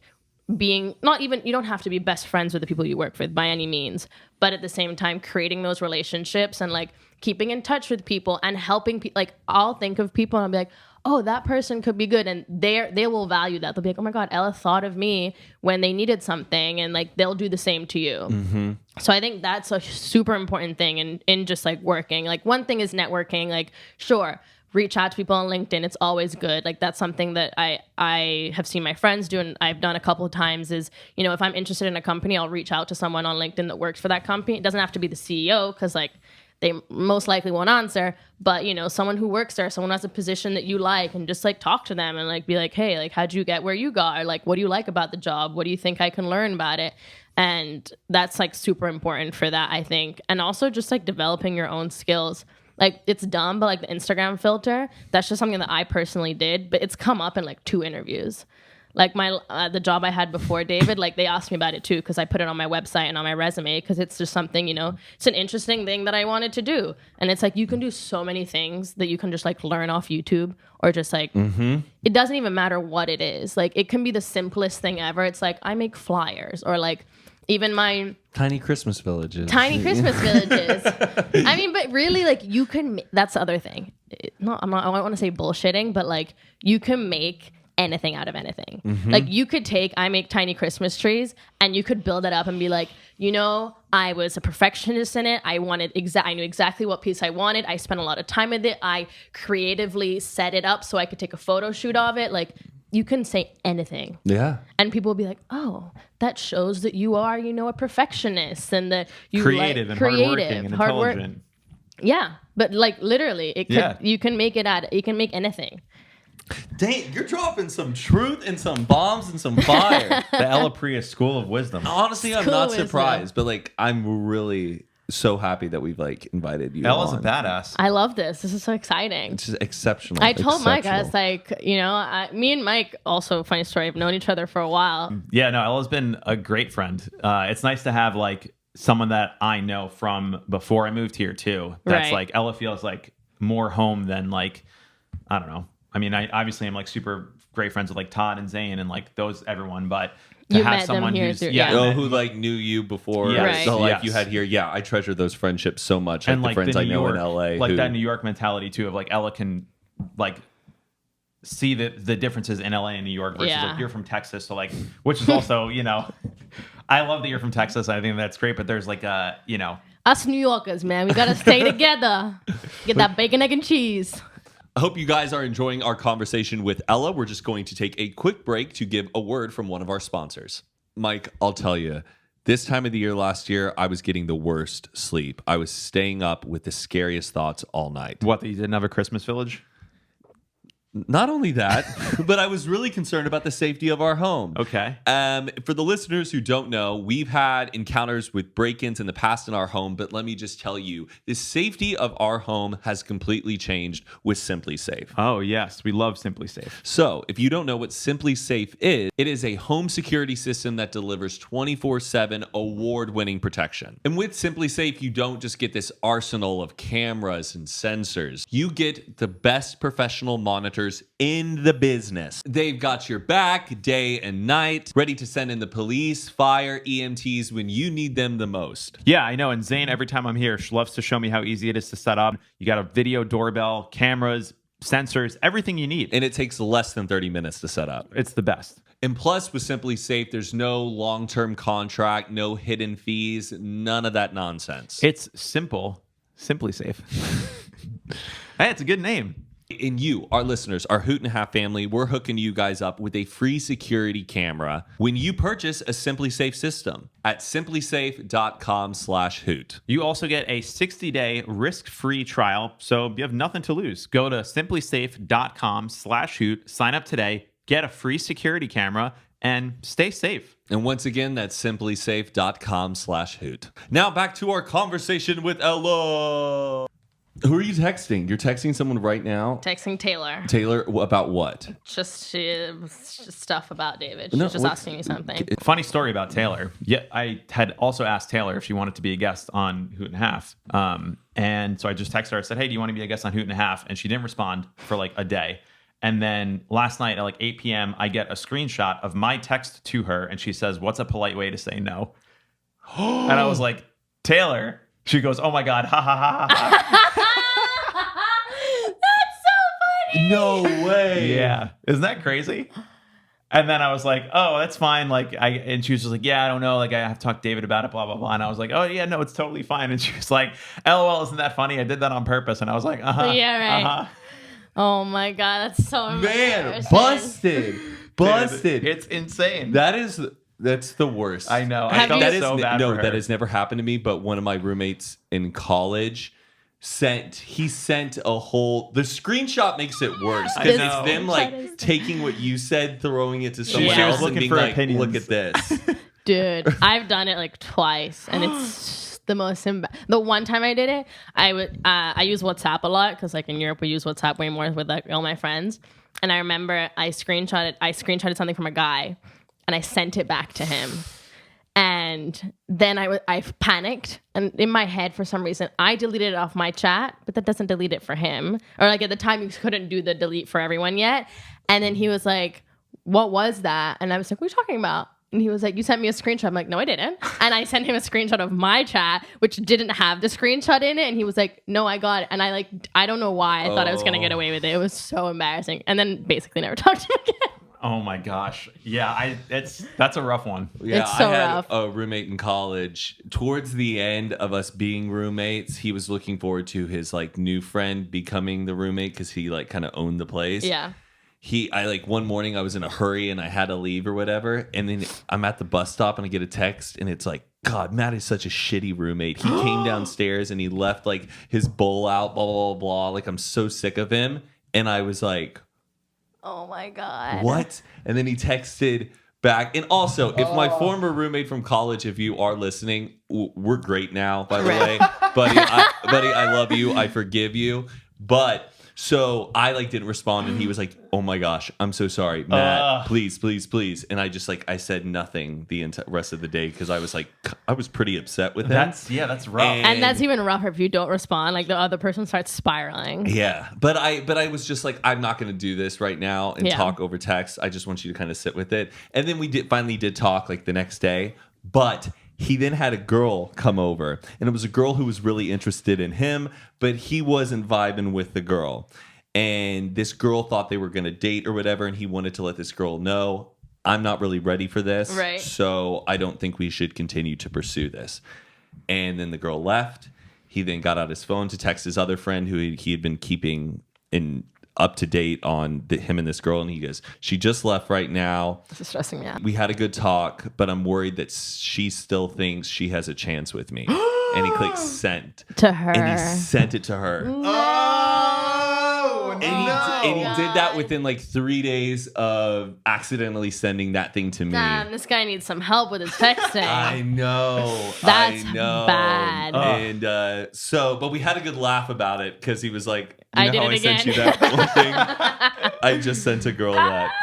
Speaker 2: being you don't have to be best friends with the people you work with by any means, but at the same time creating those relationships and like keeping in touch with people and helping people. Like, I'll think of people and I'll be like, oh, that person could be good, and they will value that. They'll be like, oh my god, Ella thought of me when they needed something, and like they'll do the same to you. Mm-hmm. So I think that's a super important thing in just like working. Like, one thing is networking. Like, sure, reach out to people on LinkedIn. It's always good. Like, that's something that I have seen my friends do, and I've done a couple of times is, if I'm interested in a company, I'll reach out to someone on LinkedIn that works for that company. It doesn't have to be the CEO, because like they most likely won't answer. But, you know, someone who works there, someone who has a position that you like, and just like talk to them and like be like, hey, like, how'd you get where you got? Or like, what do you like about the job? What do you think I can learn about it? And that's like super important for that, I think. And also just like developing your own skills. Like, it's dumb, but like the Instagram filter, that's just something that I personally did, but it's come up in like 2 interviews. Like the job I had before David, like they asked me about it too, because I put it on my website and on my resume, because it's just something, you know, it's an interesting thing that I wanted to do. And it's like, you can do so many things that you can just like learn off YouTube, or just like, it doesn't even matter what it is. Like, it can be the simplest thing ever. It's like, I make flyers, or like, even my
Speaker 3: tiny Christmas villages.
Speaker 2: I mean, but really, like, you can. That's the other thing. I don't want to say bullshitting, but like, you can make anything out of anything. Like, you could take I make tiny Christmas trees, and you could build it up and be like, you know, I was a perfectionist in it. I knew exactly what piece I wanted. I spent a lot of time with it. I creatively set it up so I could take a photo shoot of it. Like, you can say anything.
Speaker 3: Yeah.
Speaker 2: And people will be like, oh, that shows that you are, you know, a perfectionist, and that you
Speaker 1: creative and hardworking and intelligent.
Speaker 2: Yeah. But like, literally, you can make you can make anything.
Speaker 3: Dang, you're dropping some truth and some bombs and some fire.
Speaker 1: The Ella Priya School of Wisdom.
Speaker 3: Honestly, I'm not surprised, but like, I'm really so happy that we've like invited you.
Speaker 1: Ella's a badass.
Speaker 2: I love this. This is so exciting.
Speaker 3: It's just exceptional.
Speaker 2: I told Mike, I was like, you know, me and Mike, also funny story, have known each other for a while.
Speaker 1: Yeah, no, Ella's been a great friend. It's nice to have like someone that I know from before I moved here too. That's like, Ella feels like more home than like, I don't know. I mean, I obviously am like super great friends with like Todd and Zane and like everyone, but to have someone who's
Speaker 3: who like knew you before, the life you had here. Yeah, I treasure those friendships so much. Like, and like the friends I know in LA,
Speaker 1: like that New York mentality too, of like Ella can like see the differences in LA and New York versus like you're from Texas, so like, which is also, you know, I love that you're from Texas. I think that's great, but there's like you know,
Speaker 2: us New Yorkers, man, we gotta stay together. Get that bacon, egg, and cheese.
Speaker 3: I hope you guys are enjoying our conversation with Ella. We're just going to take a quick break to give a word from one of our sponsors. Mike, I'll tell you, this time of the year last year, I was getting the worst sleep. I was staying up with the scariest thoughts all night.
Speaker 1: What, that you didn't have a Christmas village?
Speaker 3: Not only that, but I was really concerned about the safety of our home.
Speaker 1: Okay.
Speaker 3: For the listeners who don't know, we've had encounters with break-ins in the past in our home, but let me just tell you, the safety of our home has completely changed with SimpliSafe.
Speaker 1: Oh, yes. We love SimpliSafe.
Speaker 3: So, if you don't know what SimpliSafe is, it is a home security system that delivers 24/7 award-winning protection. And with SimpliSafe, you don't just get this arsenal of cameras and sensors. You get the best professional monitors in the business. They've got your back day and night, ready to send in the police, fire, EMTs when you need them the most.
Speaker 1: Yeah, I know. And Zane, every time I'm here, she loves to show me how easy it is to set up. You got a video doorbell, cameras, sensors, everything you need.
Speaker 3: And it takes less than 30 minutes to set up.
Speaker 1: It's the best.
Speaker 3: And plus, with SimpliSafe, there's no long-term contract, no hidden fees, none of that nonsense.
Speaker 1: It's simple, SimpliSafe. Hey, it's a good name.
Speaker 3: And you, our listeners, our Hoot and a Half family, we're hooking you guys up with a free security camera when you purchase a SimpliSafe system at SimpliSafe.com/Hoot.
Speaker 1: You also get a 60-day risk-free trial, so you have nothing to lose. Go to SimpliSafe.com/Hoot, sign up today, get a free security camera, and stay safe.
Speaker 3: And once again, that's SimpliSafe.com/Hoot. Now back to our conversation with Ella. Who are you texting? You're texting someone right now?
Speaker 2: Texting Taylor.
Speaker 3: Taylor, about what?
Speaker 2: Just stuff about David. She's just asking me something.
Speaker 1: Funny story about Taylor. Yeah, I had also asked Taylor if she wanted to be a guest on Hoot and a Half. And so I just texted her. I said, hey, do you want to be a guest on Hoot and a Half? And she didn't respond for like a day. And then last night at like 8 p.m., I get a screenshot of my text to her. And she says, what's a polite way to say no? And I was like, Taylor. She goes, oh my God, ha ha ha ha.
Speaker 3: No way.
Speaker 1: Yeah. Isn't that crazy? And then I was like, oh, that's fine. Like, and she was just like, yeah, I don't know. Like, I have to talk to David about it, blah, blah, blah. And I was like, oh, yeah, no, it's totally fine. And she was like, LOL, isn't that funny? I did that on purpose. And I was like, uh-huh.
Speaker 2: Yeah, right.
Speaker 1: Uh-huh.
Speaker 2: Oh my God, that's so
Speaker 3: Man, busted.
Speaker 1: Dude, it's insane.
Speaker 3: That's the worst.
Speaker 1: I know. I felt so bad for her.
Speaker 3: That has never happened to me, but one of my roommates in college, he sent a whole, the screenshot makes it worse because it's them like taking what you said, throwing it to someone else and being like, opinions. Look at this.
Speaker 2: Dude, I've done it like twice and it's the most the one time I did it, I use WhatsApp a lot because like in Europe we use WhatsApp way more with like all my friends. And I remember I screenshotted something from a guy and I sent it back to him. And then I panicked, and in my head, for some reason, I deleted it off my chat, but that doesn't delete it for him. Or like at the time, you couldn't do the delete for everyone yet. And then he was like, "What was that?" And I was like, "What are you talking about?" And he was like, "You sent me a screenshot." I'm like, "No, I didn't." And I sent him a screenshot of my chat, which didn't have the screenshot in it. And he was like, "No, I got it." And I don't know why I thought I was gonna get away with it. It was so embarrassing. And then basically never talked to him again.
Speaker 1: Oh my gosh. Yeah, that's a rough one.
Speaker 3: Yeah,
Speaker 2: it's so
Speaker 3: I had
Speaker 2: rough.
Speaker 3: a roommate in college. Towards the end of us being roommates, he was looking forward to his like new friend becoming the roommate because he like kind of owned the place.
Speaker 2: Yeah.
Speaker 3: I like one morning I was in a hurry and I had to leave or whatever. And then I'm at the bus stop and I get a text and it's like, God, Matt is such a shitty roommate. He came downstairs and he left like his bowl out, blah, blah, blah, blah. Like I'm so sick of him. And I was like,
Speaker 2: oh my God.
Speaker 3: What? And then he texted back. And also, if my former roommate from college, if you are listening, we're great now, by the way. Buddy, I love you. I forgive you. But so I like didn't respond and he was like, oh my gosh, I'm so sorry, Matt, please, please, please. And I just like, I said nothing the rest of the day because I was like, I was pretty upset with him.
Speaker 1: That's rough.
Speaker 2: And that's even rougher if you don't respond. Like the other person starts spiraling.
Speaker 3: Yeah. But I was just like, I'm not going to do this right now and talk over text. I just want you to kind of sit with it. And then we finally did talk like the next day. But he then had a girl come over, and it was a girl who was really interested in him, but he wasn't vibing with the girl. And this girl thought they were going to date or whatever, and he wanted to let this girl know, I'm not really ready for this,
Speaker 2: right.
Speaker 3: So I don't think we should continue to pursue this. And then the girl left. He then got out his phone to text his other friend who he had been keeping up to date on him and this girl, and he goes, she just left right now.
Speaker 2: This is stressing me out.
Speaker 3: We had a good talk, but I'm worried that she still thinks she has a chance with me. And he clicks send
Speaker 2: to her,
Speaker 3: and he sent it to her.
Speaker 1: Oh,
Speaker 3: and he did that within like 3 days of accidentally sending that thing to me.
Speaker 2: Damn, this guy needs some help with his texting.
Speaker 3: I know.
Speaker 2: That's
Speaker 3: I know.
Speaker 2: bad.
Speaker 3: And but we had a good laugh about it because he was like,
Speaker 2: I did it again.
Speaker 3: Sent you that one thing? I just sent a girl that.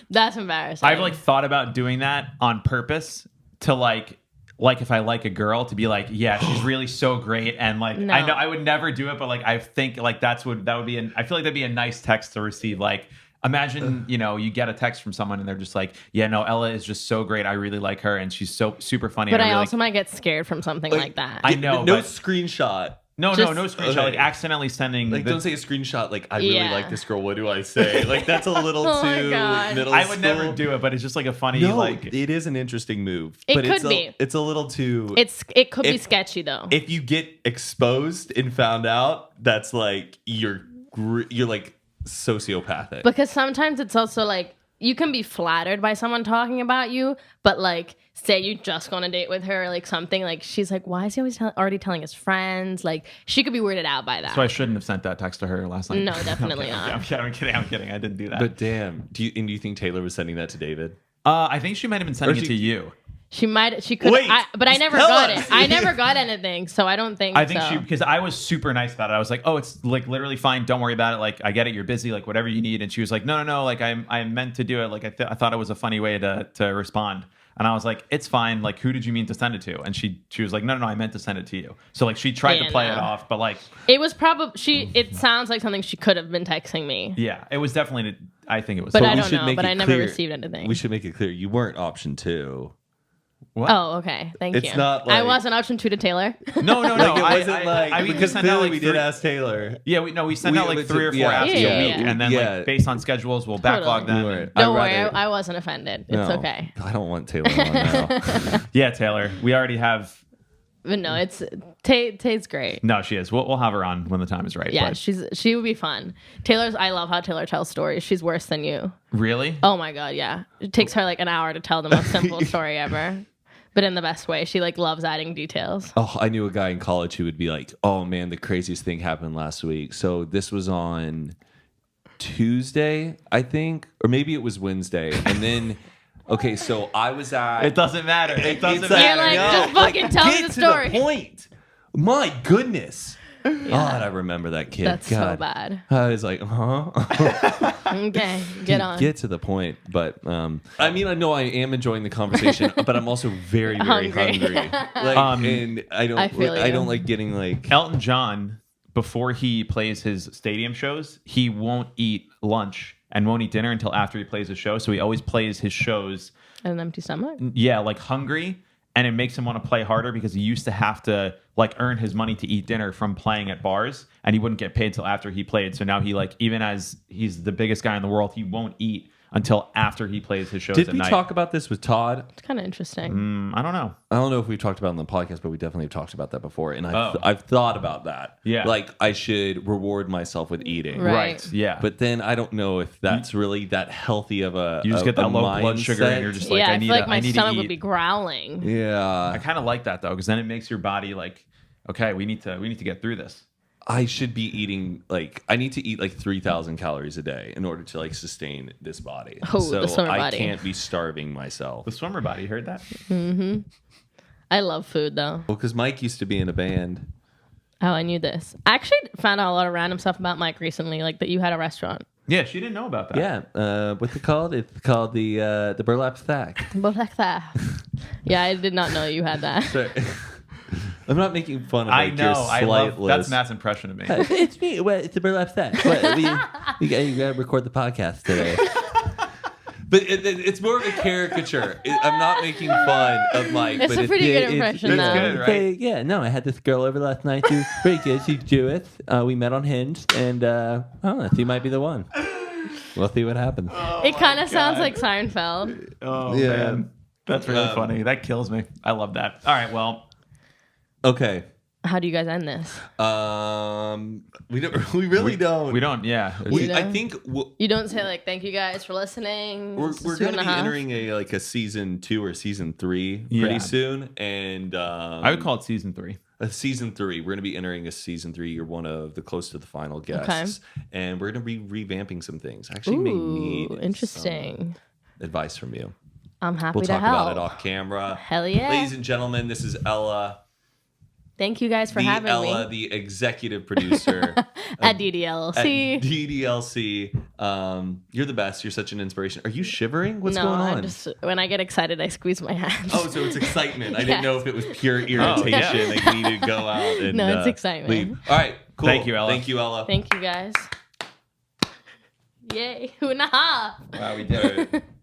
Speaker 2: That's embarrassing.
Speaker 1: I've like thought about doing that on purpose to like if I like a girl to be like, yeah, she's really so great, and like
Speaker 2: no.
Speaker 1: I know I would never do it, but like I think like that would be I feel like that'd be a nice text to receive. Like imagine you get a text from someone and they're just like, yeah, no, Ella is just so great, I really like her and she's so super funny.
Speaker 2: But
Speaker 1: and
Speaker 2: I also might get scared from something like that.
Speaker 1: I know,
Speaker 3: no
Speaker 1: but
Speaker 3: screenshot.
Speaker 1: No screenshot. Okay. Like accidentally sending.
Speaker 3: Like don't say a screenshot. Like I really like this girl. What do I say? Like that's a little too middle
Speaker 1: I would
Speaker 3: school.
Speaker 1: never do it, but it's just like a funny.
Speaker 3: No,
Speaker 1: like
Speaker 3: it is an interesting move.
Speaker 2: It
Speaker 3: but
Speaker 2: could be.
Speaker 3: It's a little too.
Speaker 2: It could be sketchy though.
Speaker 3: If you get exposed and found out, that's like you're like sociopathic.
Speaker 2: Because sometimes it's also like you can be flattered by someone talking about you, but like say you just go on a date with her or like something, like she's like, why is he always already telling his friends? Like she could be weirded out by that.
Speaker 1: So I shouldn't have sent that text to her last night.
Speaker 2: No, definitely not.
Speaker 1: I'm kidding. I didn't do that.
Speaker 3: But damn, do you think Taylor was sending that to David?
Speaker 1: I think she might have been sending it to you.
Speaker 2: She could.
Speaker 3: Wait,
Speaker 2: but I never got it. I never got anything, so I don't think.
Speaker 1: I think
Speaker 2: so.
Speaker 1: because I was super nice about it. I was like, oh, it's like literally fine. Don't worry about it. Like I get it. You're busy. Like whatever you need. And she was like, no. Like I meant to do it. Like I thought it was a funny way to respond. And I was like, it's fine. Like who did you mean to send it to? And she was like, no. I meant to send it to you. So like she tried to play it off, but like
Speaker 2: it was probably It sounds like something she could have been texting me.
Speaker 1: Yeah, it was definitely. I think it was.
Speaker 2: But I don't know. But I never received anything.
Speaker 3: We should make it clear you weren't option 2.
Speaker 1: What?
Speaker 2: Oh, okay. Thank you.
Speaker 3: It's not like...
Speaker 2: I wasn't option 2 to Taylor.
Speaker 1: No.
Speaker 3: Like, it wasn't like...
Speaker 1: Because
Speaker 3: sent out like we did ask Taylor.
Speaker 1: Yeah, we sent out like 3 or 4 asks a week. And then like based on schedules, we'll backlog them.
Speaker 2: Don't worry. I wasn't offended. It's okay.
Speaker 3: I don't want Taylor on now.
Speaker 1: Yeah, Taylor. We already have...
Speaker 2: But no, it's... Tate's great.
Speaker 1: No, she is. We'll have her on when the time is right.
Speaker 2: Yeah,
Speaker 1: but...
Speaker 2: she would be fun. I love how Taylor tells stories. She's worse than you.
Speaker 1: Really?
Speaker 2: Oh my God, yeah. It takes her like an hour to tell the most simple story ever. But in the best way. She like loves adding details.
Speaker 3: Oh, I knew a guy in college who would be like, "Oh man, the craziest thing happened last week." So this was on Tuesday, I think, or maybe it was Wednesday, and then. Okay, so I was at.
Speaker 1: It doesn't matter. It doesn't
Speaker 2: You're
Speaker 1: matter.
Speaker 2: like, just fucking tell me the story.
Speaker 3: Get to the point. My goodness. God, I remember that kid.
Speaker 2: That's
Speaker 3: God.
Speaker 2: so bad.
Speaker 3: I was like,
Speaker 2: Okay, get on.
Speaker 3: Get to the point. But I mean, I know I am enjoying the conversation, but I'm also very, very hungry. And I don't like getting like
Speaker 1: Elton John, before he plays his stadium shows, he won't eat lunch and won't eat dinner until after he plays his show. So he always plays his shows
Speaker 2: an empty stomach.
Speaker 1: Yeah, like hungry, and it makes him want to play harder because he used to have to like earn his money to eat dinner from playing at bars, and he wouldn't get paid till after he played. So now he like, even as he's the biggest guy in the world, he won't eat until after he plays his shows at night.
Speaker 3: Did we talk about this with Todd?
Speaker 2: It's kind of interesting.
Speaker 1: I don't know.
Speaker 3: I don't know if we talked about it on the podcast, but we definitely have talked about that before. And I've thought about that.
Speaker 1: Yeah.
Speaker 3: Like I should reward myself with eating.
Speaker 2: Right.
Speaker 1: Yeah.
Speaker 3: But then I don't know if that's really that healthy of a
Speaker 1: You just get that low
Speaker 3: mindset.
Speaker 1: blood sugar and you're just like,
Speaker 2: I feel like my
Speaker 1: I need
Speaker 2: stomach
Speaker 1: to
Speaker 2: would
Speaker 1: eat.
Speaker 2: be growling.
Speaker 3: Yeah.
Speaker 1: I kind of like that though, because then it makes your body like, okay, we need to get through this.
Speaker 3: I should be eating I need to eat like 3,000 calories a day in order to like sustain this body.
Speaker 2: Oh,
Speaker 3: so
Speaker 2: the swimmer
Speaker 3: I
Speaker 2: body.
Speaker 3: can't be starving myself.
Speaker 1: The swimmer body, heard that?
Speaker 2: I love food though.
Speaker 3: Well, because Mike used to be in a band.
Speaker 2: Oh, I knew this. I actually found out a lot of random stuff about Mike recently, like that you had a restaurant.
Speaker 1: Yeah, she didn't know about that.
Speaker 3: Yeah. What's it called? It's called the Burlap Sack.
Speaker 2: Both like that. Yeah, I did not know you had that.
Speaker 3: Sorry. I'm not making fun of
Speaker 1: I
Speaker 3: like,
Speaker 1: know.
Speaker 3: your
Speaker 1: I
Speaker 3: slight
Speaker 1: love
Speaker 3: list.
Speaker 1: that's Matt's impression of me.
Speaker 3: It's me. Well, it's a burlap sack. What, you gotta record the podcast today. But it's more of a caricature. I'm not making fun of Mike.
Speaker 2: It's
Speaker 3: but
Speaker 2: a pretty good impression,
Speaker 1: it's
Speaker 2: though.
Speaker 1: good, right?
Speaker 3: Yeah, no, I had this girl over last night. She was pretty good. She's Jewish. We met on Hinge, and I don't know, she might be the one. We'll see what happens.
Speaker 2: It kind of sounds like Seinfeld.
Speaker 1: Oh,
Speaker 3: Yeah.
Speaker 1: man. That's really funny. That kills me. I love that. All right, well.
Speaker 3: Okay.
Speaker 2: How do you guys end this?
Speaker 3: We don't. We really don't.
Speaker 1: We don't, yeah.
Speaker 2: You know?
Speaker 3: I think
Speaker 2: You don't say like, "Thank you guys for listening."
Speaker 3: we're
Speaker 2: This is
Speaker 3: going
Speaker 2: 2.5.
Speaker 3: to be entering a season 2 or season 3 pretty
Speaker 1: Yeah.
Speaker 3: soon, and
Speaker 1: I would call it season 3.
Speaker 3: a season 3. We're going to be entering a season 3. You're one of the close to the final guests, and we're going to be revamping some things. I actually may need
Speaker 2: interesting.
Speaker 3: some advice from you.
Speaker 2: I'm happy
Speaker 3: We'll
Speaker 2: to
Speaker 3: talk
Speaker 2: help.
Speaker 3: about it off camera.
Speaker 2: Hell yeah!
Speaker 3: Ladies and gentlemen, this is Ella.
Speaker 2: Thank you guys for having
Speaker 3: Ella,
Speaker 2: me
Speaker 3: the executive producer
Speaker 2: at DDLC.
Speaker 3: At DDLC. You're the best. You're such an inspiration. Are you shivering? What's
Speaker 2: no,
Speaker 3: going on?
Speaker 2: I just when I get excited, I squeeze my hands.
Speaker 3: Oh, so it's excitement. I didn't
Speaker 2: Yes.
Speaker 3: know if it was pure irritation.
Speaker 1: yeah.
Speaker 3: Like we need to go out and
Speaker 2: No, it's excitement.
Speaker 3: leave. All right, cool.
Speaker 1: Thank you, Ella.
Speaker 3: Thank you, Ella.
Speaker 2: Thank you guys. Yay! 2.5.
Speaker 1: Wow, we did it.